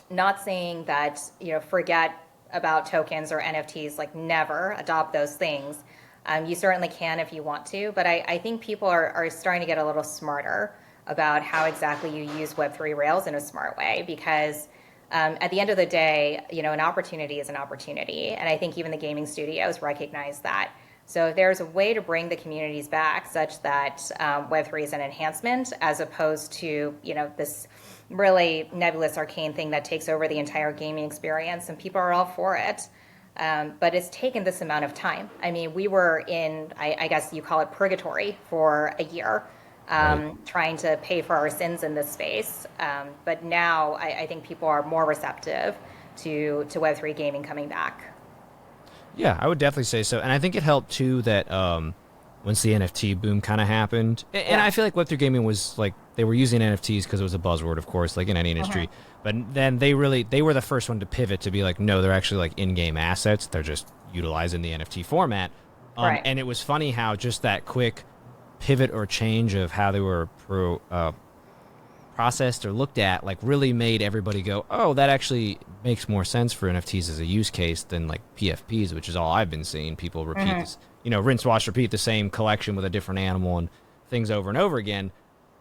Not saying that, forget about tokens or NFTs, like never adopt those things. You certainly can if you want to, but I think people are starting to get a little smarter about how exactly you use Web3 Rails in a smart way, because at the end of the day, an opportunity is an opportunity. And I think even the gaming studios recognize that. So if there's a way to bring the communities back such that Web3 is an enhancement as opposed to, this really nebulous arcane thing that takes over the entire gaming experience, and people are all for it. But it's taken this amount of time. I mean, we were in, I guess you call it purgatory for a year, trying to pay for our sins in this space. But now I think people are more receptive to Web3 gaming coming back.
Yeah, I would definitely say so. And I think it helped too that once the NFT boom kind of happened, and I feel like Web3 gaming was like, they were using NFTs because it was a buzzword, of course, like in any industry. But then they were the first one to pivot to be like, no, they're actually like in-game assets. They're just utilizing the NFT format.
Right.
And it was funny how just that quick pivot or change of how they were processed or looked at, like really made everybody go, oh, that actually makes more sense for NFTs as a use case than like PFPs, which is all I've been seeing. People repeat this, rinse, wash, repeat the same collection with a different animal and things over and over again.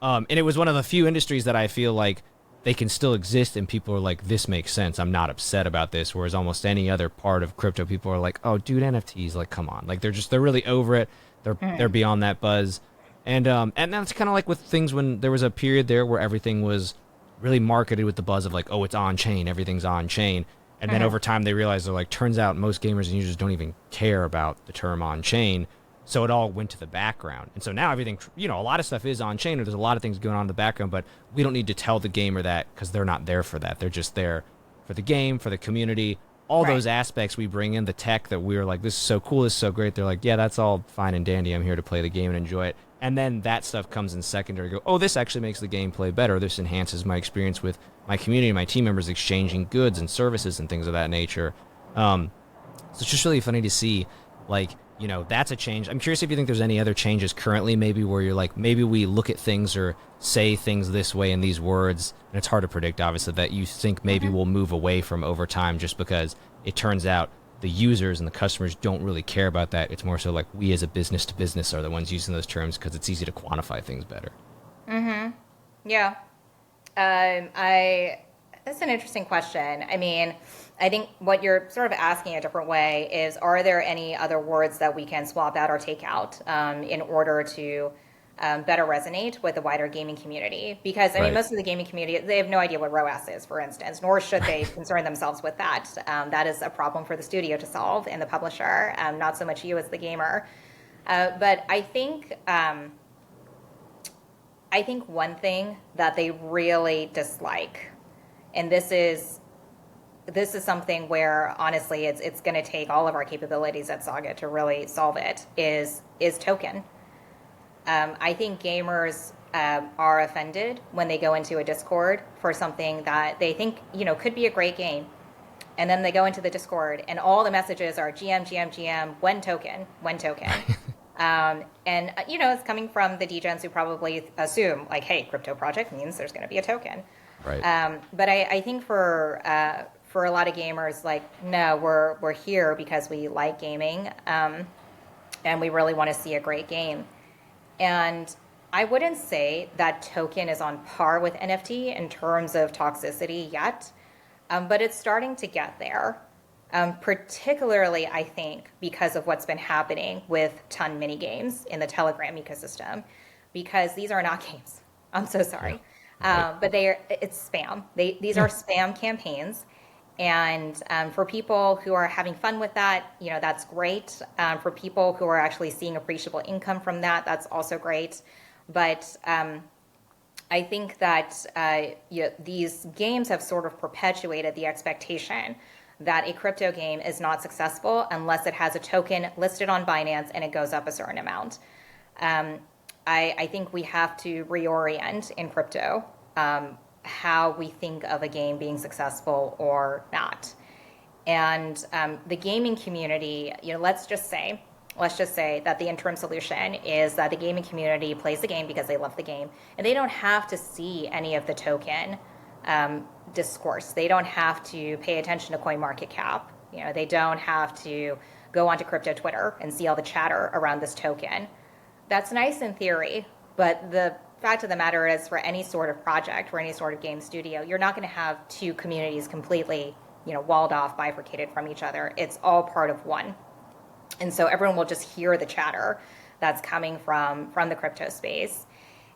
And it was one of the few industries that I feel like they can still exist and people are like, this makes sense. I'm not upset about this. Whereas almost any other part of crypto, people are like, oh, dude, NFTs, like, come on. Like, they're really over it. They're beyond that buzz. And that's kind of like with things when there was a period there where everything was really marketed with the buzz of like, oh, it's on chain, everything's on chain. And then over time they realized they're like, turns out most gamers and users don't even care about the term on chain. So it all went to the background. And so now everything, a lot of stuff is on chain, or there's a lot of things going on in the background, but we don't need to tell the gamer that because they're not there for that. They're just there for the game, for the community, all those aspects we bring in, the tech that we're like, this is so cool, this is so great. They're like, yeah, that's all fine and dandy. I'm here to play the game and enjoy it. And then that stuff comes in secondary. Go, oh, this actually makes the gameplay better. This enhances my experience with my community, my team members exchanging goods and services and things of that nature. So it's just really funny to see, like, that's a change. I'm curious if you think there's any other changes currently, maybe where you're like, maybe we look at things or say things this way in these words, and it's hard to predict, obviously, that you think maybe we'll move away from over time just because it turns out the users and the customers don't really care about that. It's more so like we as a business to business are the ones using those terms because it's easy to quantify things better.
Yeah. That's an interesting question. I mean, I think what you're sort of asking a different way is, are there any other words that we can swap out or take out in order to better resonate with the wider gaming community? Because, I mean, most of the gaming community, they have no idea what ROAS is, for instance, nor should they concern themselves with that. That is a problem for the studio to solve and the publisher, not so much you as the gamer. But I think one thing that they really dislike, and this is something where honestly it's going to take all of our capabilities at Saga to really solve it, is token. I think gamers are offended when they go into a Discord for something that they think could be a great game, and then they go into the Discord and all the messages are GM, when token. And it's coming from the degens who probably assume like, hey, crypto project means there's going to be a token.
Right.
But I think for a lot of gamers, like, no, we're here because we like gaming, and we really want to see a great game. And I wouldn't say that token is on par with NFT in terms of toxicity yet, but it's starting to get there. Particularly, I think, because of what's been happening with ton mini games in the Telegram ecosystem, because these are not games. I'm so sorry. But it's spam. These are spam campaigns. And for people who are having fun with that, that's great. For people who are actually seeing appreciable income from that, that's also great. But I think that these games have sort of perpetuated the expectation that a crypto game is not successful unless it has a token listed on Binance and it goes up a certain amount. I think we have to reorient in crypto how we think of a game being successful or not. And the gaming community, let's just say that the interim solution is that the gaming community plays the game because they love the game, and they don't have to see any of the token discourse. They don't have to pay attention to CoinMarketCap. They don't have to go onto crypto Twitter and see all the chatter around this token. That's nice in theory, but the fact of the matter is, for any sort of project, for any sort of game studio, you're not going to have two communities completely, walled off, bifurcated from each other. It's all part of one. And so everyone will just hear the chatter that's coming from the crypto space.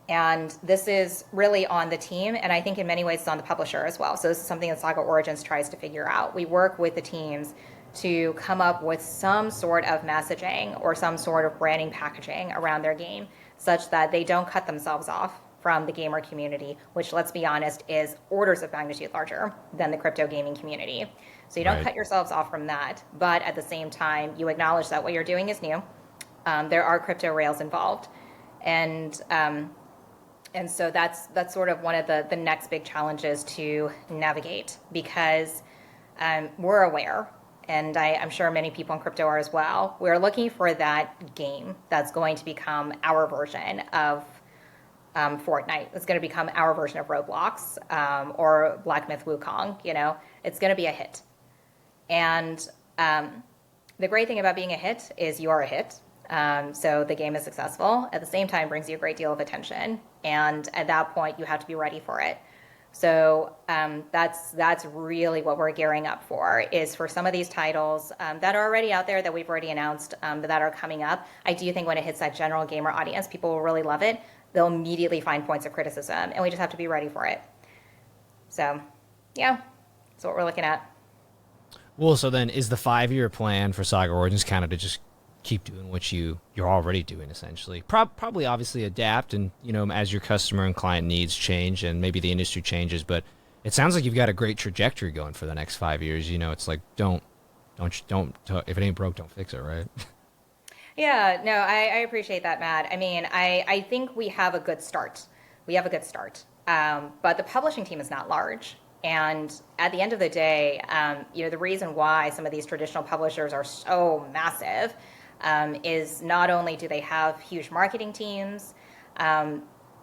And this is really on the team, and I think in many ways it's on the publisher as well. So this is something that Saga Origins tries to figure out. We work with the teams to come up with some sort of messaging or some sort of branding packaging around their game, such that they don't cut themselves off from the gamer community, which, let's be honest, is orders of magnitude larger than the crypto gaming community. So you don't cut yourselves off from that, but at the same time, you acknowledge that what you're doing is new. There are crypto rails involved, and so that's sort of one of the next big challenges to navigate, because we're aware, and I'm sure many people in crypto are as well. We're looking for that game that's going to become our version of Fortnite. It's going to become our version of Roblox or Black Myth Wukong. It's going to be a hit. And the great thing about being a hit is you are a hit. So the game is successful. At the same time, brings you a great deal of attention. And at that point, you have to be ready for it. So that's really what we're gearing up for, is for some of these titles that are already out there, that we've already announced, that are coming up. I do think when it hits that general gamer audience, people will really love it. They'll immediately find points of criticism, and we just have to be ready for it. So, yeah, that's what we're looking at.
Well, so then is the 5-year plan for Saga Origins kind of to just keep doing what you're already doing, essentially? Probably, obviously, adapt, and as your customer and client needs change, and maybe the industry changes. But it sounds like you've got a great trajectory going for the next 5 years. It's like don't if it ain't broke, don't fix it, right?
Yeah, no, I appreciate that, Matt. I mean, I think we have a good start. But the publishing team is not large. And at the end of the day, the reason why some of these traditional publishers are so massive is not only do they have huge marketing teams,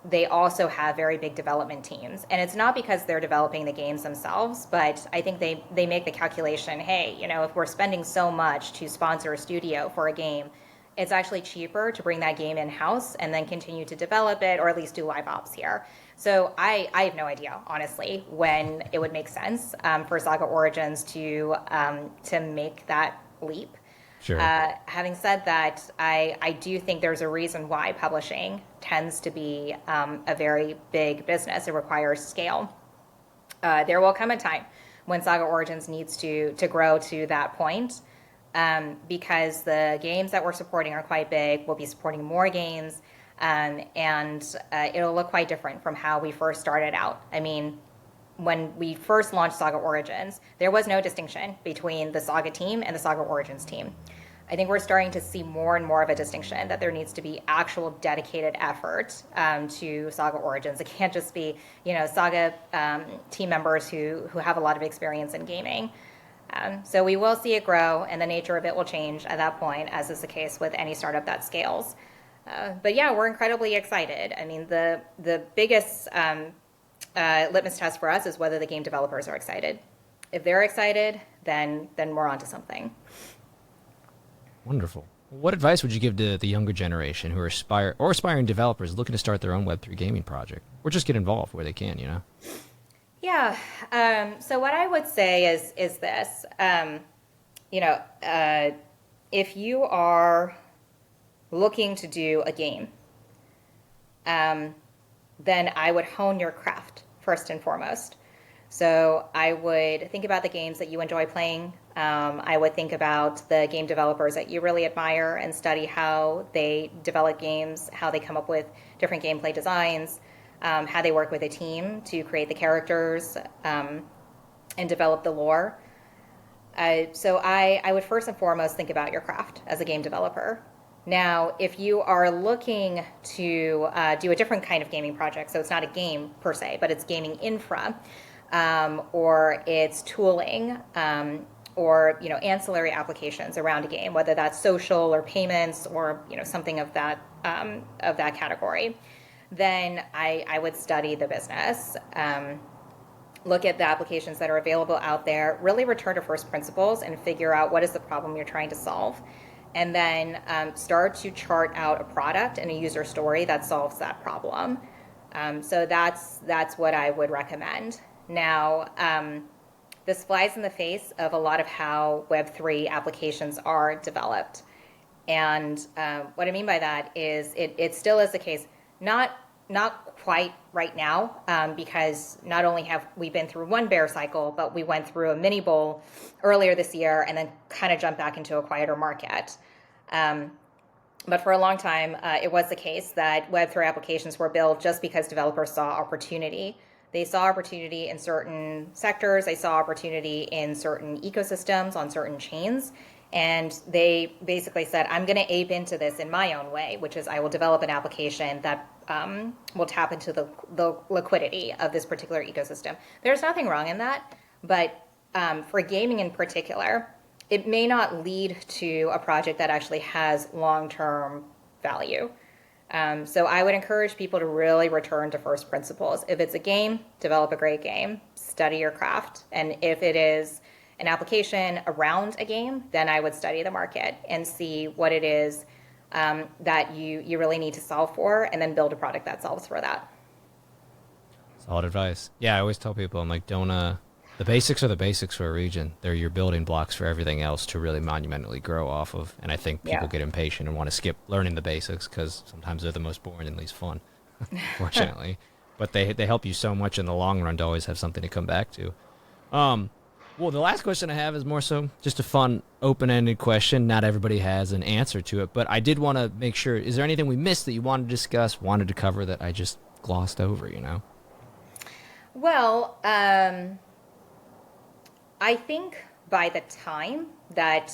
they also have very big development teams. And it's not because they're developing the games themselves, but I think they make the calculation, hey, if we're spending so much to sponsor a studio for a game, it's actually cheaper to bring that game in-house and then continue to develop it, or at least do live ops here. So I have no idea, honestly, when it would make sense for Saga Origins to make that leap.
Sure.
Having said that, I do think there's a reason why publishing tends to be a very big business. It requires scale. There will come a time when Saga Origins needs to grow to that point, because the games that we're supporting are quite big. We'll be supporting more games, and it'll look quite different from how we first started out. I mean, when we first launched Saga Origins, there was no distinction between the Saga team and the Saga Origins team. I think we're starting to see more and more of a distinction, that there needs to be actual dedicated effort to Saga Origins. It can't just be, Saga team members who have a lot of experience in gaming. So we will see it grow, and the nature of it will change at that point, as is the case with any startup that scales. But yeah, we're incredibly excited. I mean, the biggest litmus test for us is whether the game developers are excited. If they're excited, then we're onto something.
Wonderful. What advice would you give to the younger generation who are aspiring developers looking to start their own Web3 gaming project, or just get involved where they can?
Yeah. So what I would say is this. If you are looking to do a game, then I would hone your craft first and foremost. So I would think about the games that you enjoy playing. I would think about the game developers that you really admire and study how they develop games, how they come up with different gameplay designs, how they work with a team to create the characters and develop the lore. So I would first and foremost think about your craft as a game developer. Now, if you are looking to do a different kind of gaming project, so it's not a game per se, but it's gaming infra, or it's tooling, or ancillary applications around a game, whether that's social or payments or something of that category, then I would study the business. Look at the applications that are available out there, really return to first principles and figure out what is the problem you're trying to solve. And then start to chart out a product and a user story that solves that problem. So that's what I would recommend. Now, this flies in the face of a lot of how Web3 applications are developed. And what I mean by that is it still is the case, not quite right now, because not only have we been through one bear cycle, but we went through a mini bull earlier this year and then kind of jumped back into a quieter market. But for a long time, it was the case that Web3 applications were built just because developers saw opportunity. They saw opportunity in certain sectors, they saw opportunity in certain ecosystems, on certain chains, and they basically said, I'm going to ape into this in my own way, which is I will develop an application that will tap into the liquidity of this particular ecosystem. There's nothing wrong in that, but for gaming in particular, it may not lead to a project that actually has long-term value. So I would encourage people to really return to first principles. If it's a game, develop a great game, study your craft. And if it is an application around a game, then I would study the market and see what it is that you really need to solve for, and then build a product that solves for that.
Solid advice. Yeah, I always tell people, I'm like, don't, the basics are the basics for a region. They're your building blocks for everything else to really monumentally grow off of. And I think people get impatient and want to skip learning the basics because sometimes they're the most boring and least fun, unfortunately. But they help you so much in the long run to always have something to come back to. Well, the last question I have is more so just a fun, open-ended question. Not everybody has an answer to it, but I did want to make sure, is there anything we missed that you wanted to discuss, wanted to cover that I just glossed over,
Well, I think by the time that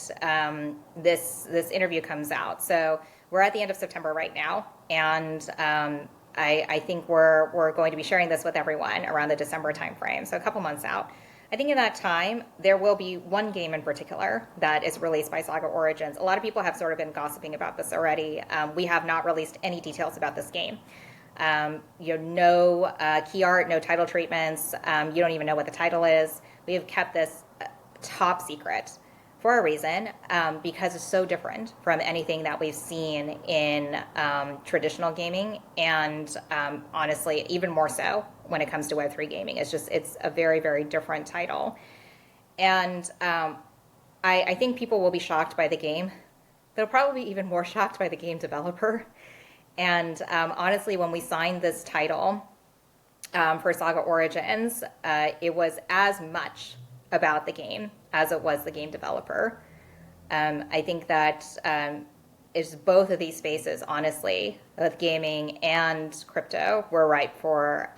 this interview comes out, so we're at the end of September right now, and I think we're going to be sharing this with everyone around the December timeframe, so a couple months out. I think in that time, there will be one game in particular that is released by Saga Origins. A lot of people have sort of been gossiping about this already. We have not released any details about this game. No key art, no title treatments. You don't even know what the title is. We have kept this top secret for a reason, because it's so different from anything that we've seen in traditional gaming, and honestly, even more so when it comes to Web3 gaming. It's a very, very different title. And I think people will be shocked by the game. They'll probably be even more shocked by the game developer. And honestly, when we signed this title for Saga Origins, it was as much about the game as it was the game developer. I think that is both of these spaces, honestly, both gaming and crypto, were ripe for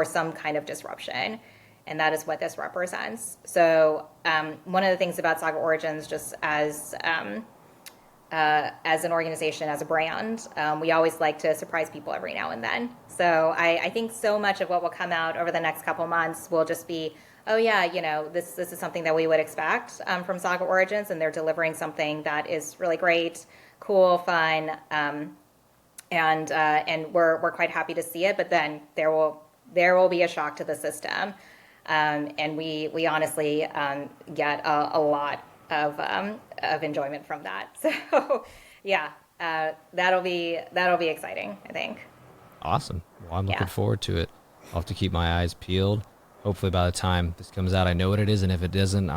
some kind of disruption, and that is what this represents. So one of the things about Saga Origins, just as an organization, as a brand, we always like to surprise people every now and then. So I think so much of what will come out over the next couple months will just be, oh yeah, this is something that we would expect from Saga Origins, and they're delivering something that is really great, cool, fun, and we're quite happy to see it. But then there will be a shock to the system, and we honestly get a lot of enjoyment from that. So yeah, that'll be exciting, I think.
Awesome. Well, I'm looking forward to it. I'll have to keep my eyes peeled. Hopefully by the time this comes out, I know what it is, and if it doesn't,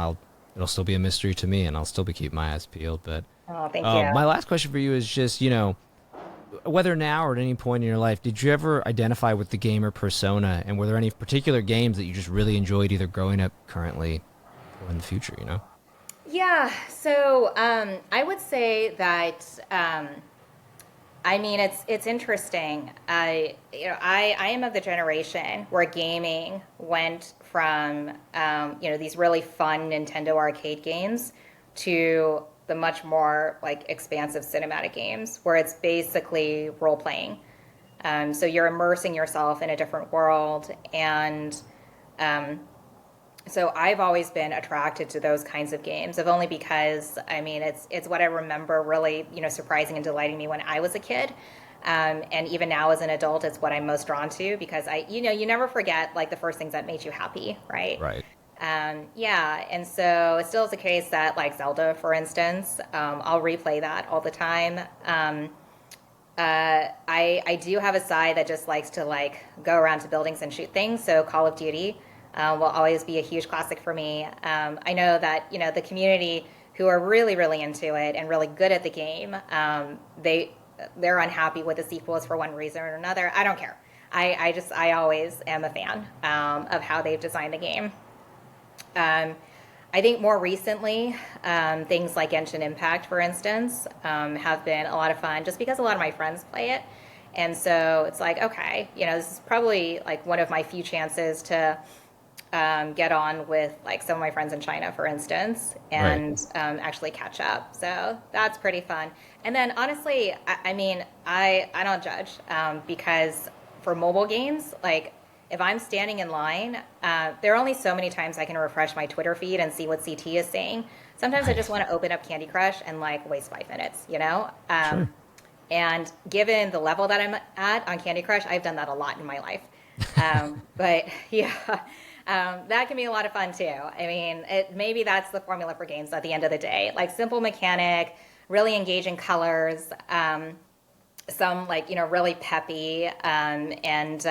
it'll still be a mystery to me, and I'll still be keeping my eyes peeled. But
thank you.
My last question for you is just, whether now or at any point in your life, did you ever identify with the gamer persona, and were there any particular games that you just really enjoyed, either growing up, currently, or in the future?
Yeah. So I would say that I mean, it's interesting. I am of the generation where gaming went from these really fun Nintendo arcade games to the much more like expansive cinematic games where it's basically role playing. So you're immersing yourself in a different world, and um, so I've always been attracted to those kinds of games, if only because I mean it's what I remember really surprising and delighting me when I was a kid, and even now as an adult, it's what I'm most drawn to because you never forget like the first things that made you happy, right?
Right.
Yeah, and so it still is the case that like Zelda, for instance, I'll replay that all the time. I do have a side that just likes to like go around to buildings and shoot things. So Call of Duty will always be a huge classic for me. I know that the community who are really really into it and really good at the game, they're unhappy with the sequels for one reason or another. I don't care. I always am a fan of how they've designed the game. Um, I think more recently, things like Genshin Impact, for instance, have been a lot of fun just because a lot of my friends play it. And so it's like, okay, this is probably like one of my few chances to get on with like some of my friends in China, for instance, and actually catch up. So that's pretty fun. And then honestly, I mean, I don't judge because for mobile games, like if I'm standing in line, there are only so many times I can refresh my Twitter feed and see what CT is saying. Sometimes I just want to open up Candy Crush and like waste 5 minutes,
Sure.
And given the level that I'm at on Candy Crush, I've done that a lot in my life. But yeah, that can be a lot of fun too. I mean, maybe that's the formula for games at the end of the day. Like simple mechanic, really engaging colors, some like really peppy and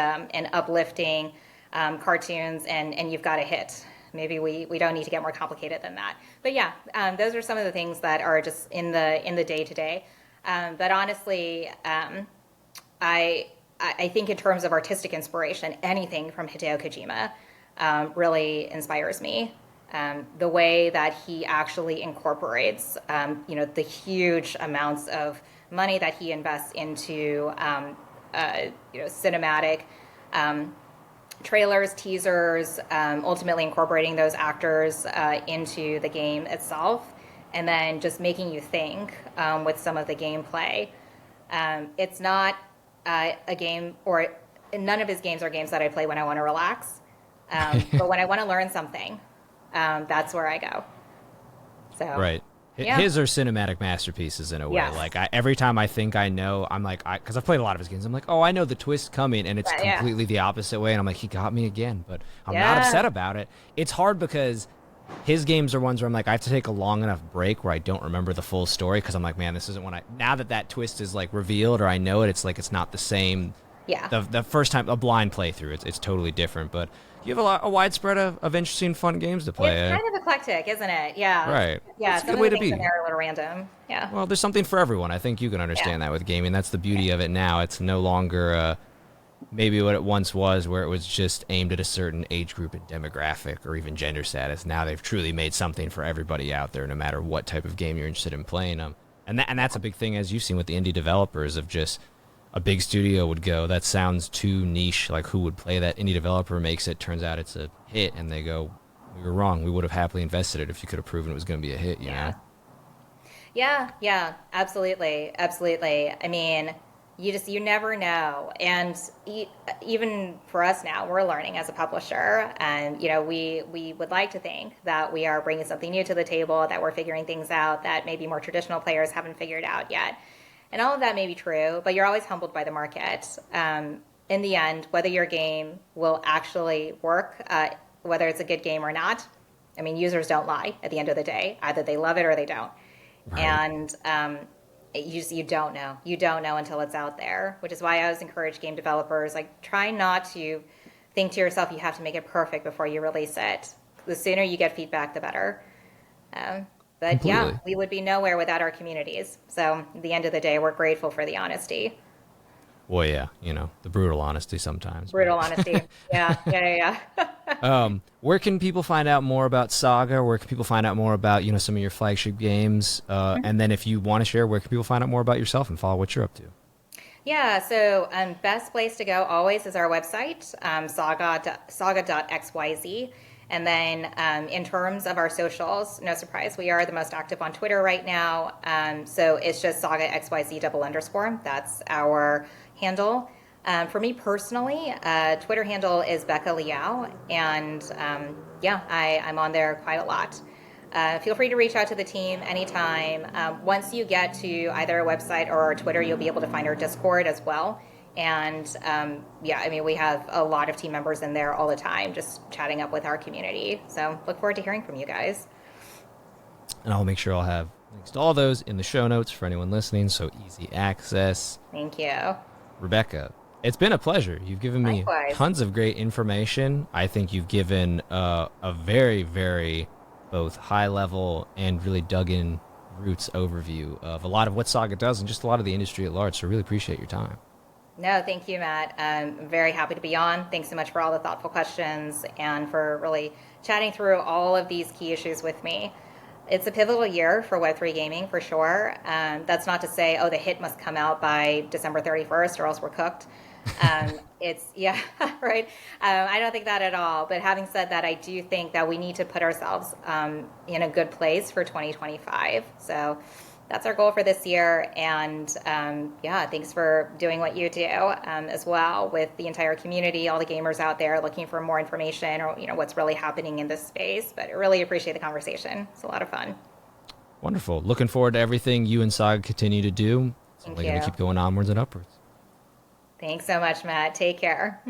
uplifting cartoons, and you've got a hit. Maybe we don't need to get more complicated than that. But yeah, those are some of the things that are just in the day to day. But honestly, I think in terms of artistic inspiration, anything from Hideo Kojima really inspires me. The way that he actually incorporates, the huge amounts of money that he invests into, cinematic trailers, teasers, ultimately incorporating those actors into the game itself, and then just making you think with some of the gameplay. It's not a game, or none of his games are games that I play when I want to relax. But when I want to learn something, that's where I go. So
Right.
yeah.
His are cinematic masterpieces in a way.
Yes.
Like every time I think I know, I'm like, because I've played a lot of his games. I'm like, oh, I know the twist coming, and it's
Yeah.
completely the opposite way. And I'm like, he got me again, but I'm not
Yeah.
upset about it. It's hard because his games are ones where I'm like, I have to take a long enough break where I don't remember the full story because I'm like, man, this isn't when now that twist is like revealed or I know it, it's like it's not the same.
Yeah.
The first time a blind playthrough, it's totally different. But you have a widespread of interesting, fun games to play.
It's kind of eclectic, isn't it? Yeah.
Right.
Yeah.
It's a
Some
good
of
way
the
to
things
be.
in there are a little random. Yeah.
Well, there's something for everyone. I think you can understand that with gaming. That's the beauty of it now. It's no longer maybe what it once was, where it was just aimed at a certain age group and demographic or even gender status. Now they've truly made something for everybody out there, no matter what type of game you're interested in playing. And that's a big thing, as you've seen with the indie developers, of just a big studio would go, that sounds too niche. Like, who would play that? Indie developer makes it, turns out it's a hit, and they go, we were wrong. We would have happily invested it if you could have proven it was going to be a hit, you know?
Yeah, absolutely, absolutely. I mean, you never know, and even for us now, we're learning as a publisher, and we would like to think that we are bringing something new to the table, that we're figuring things out that maybe more traditional players haven't figured out yet, and all of that may be true, but you're always humbled by the market. In the end, whether your game will actually work, whether it's a good game or not, I mean, users don't lie at the end of the day. Either they love it or they don't.
Right.
And you don't know. You don't know until it's out there, which is why I always encourage game developers, like, try not to think to yourself you have to make it perfect before you release it. The sooner you get feedback, the better. But yeah,
Completely.
we would be nowhere without our communities. So at the end of the day, we're grateful for the honesty.
Well, yeah, the brutal honesty sometimes.
Brutal honesty. Yeah.
Where can people find out more about Saga? Where can people find out more about, some of your flagship games? And then if you want to share, where can people find out more about yourself and follow what you're up to?
Yeah, so best place to go always is our website, saga.xyz. And then in terms of our socials, no surprise, we are the most active on Twitter right now. So it's just Saga XYZ double underscore. That's our handle. For me personally, Twitter handle is Becca Liao. And yeah, I'm on there quite a lot. Feel free to reach out to the team anytime. Once you get to either our website or our Twitter, you'll be able to find our Discord as well. And yeah, I mean, we have a lot of team members in there all the time, just chatting up with our community. So look forward to hearing from you guys.
And I'll make sure I'll have links to all those in the show notes for anyone listening, so easy access.
Thank you.
Rebecca, it's been a pleasure. You've given me
Likewise.
tons of great information. I think you've given a very, very both high level and really dug in roots overview of a lot of what Saga does and just a lot of the industry at large. So really appreciate your time.
No, thank you, Matt. I'm very happy to be on. Thanks so much for all the thoughtful questions and for really chatting through all of these key issues with me. It's a pivotal year for Web3 gaming for sure. That's not to say, oh, the hit must come out by December 31st or else we're cooked. Yeah, right. I don't think that at all. But having said that, I do think that we need to put ourselves in a good place for 2025. So that's our goal for this year. And yeah, thanks for doing what you do as well with the entire community, all the gamers out there looking for more information or what's really happening in this space. But I really appreciate the conversation. It's a lot of fun.
Wonderful. Looking forward to everything you and Saga continue to do. It's
Thank
only going to
you.
keep going onwards and upwards.
Thanks so much, Matt. Take care.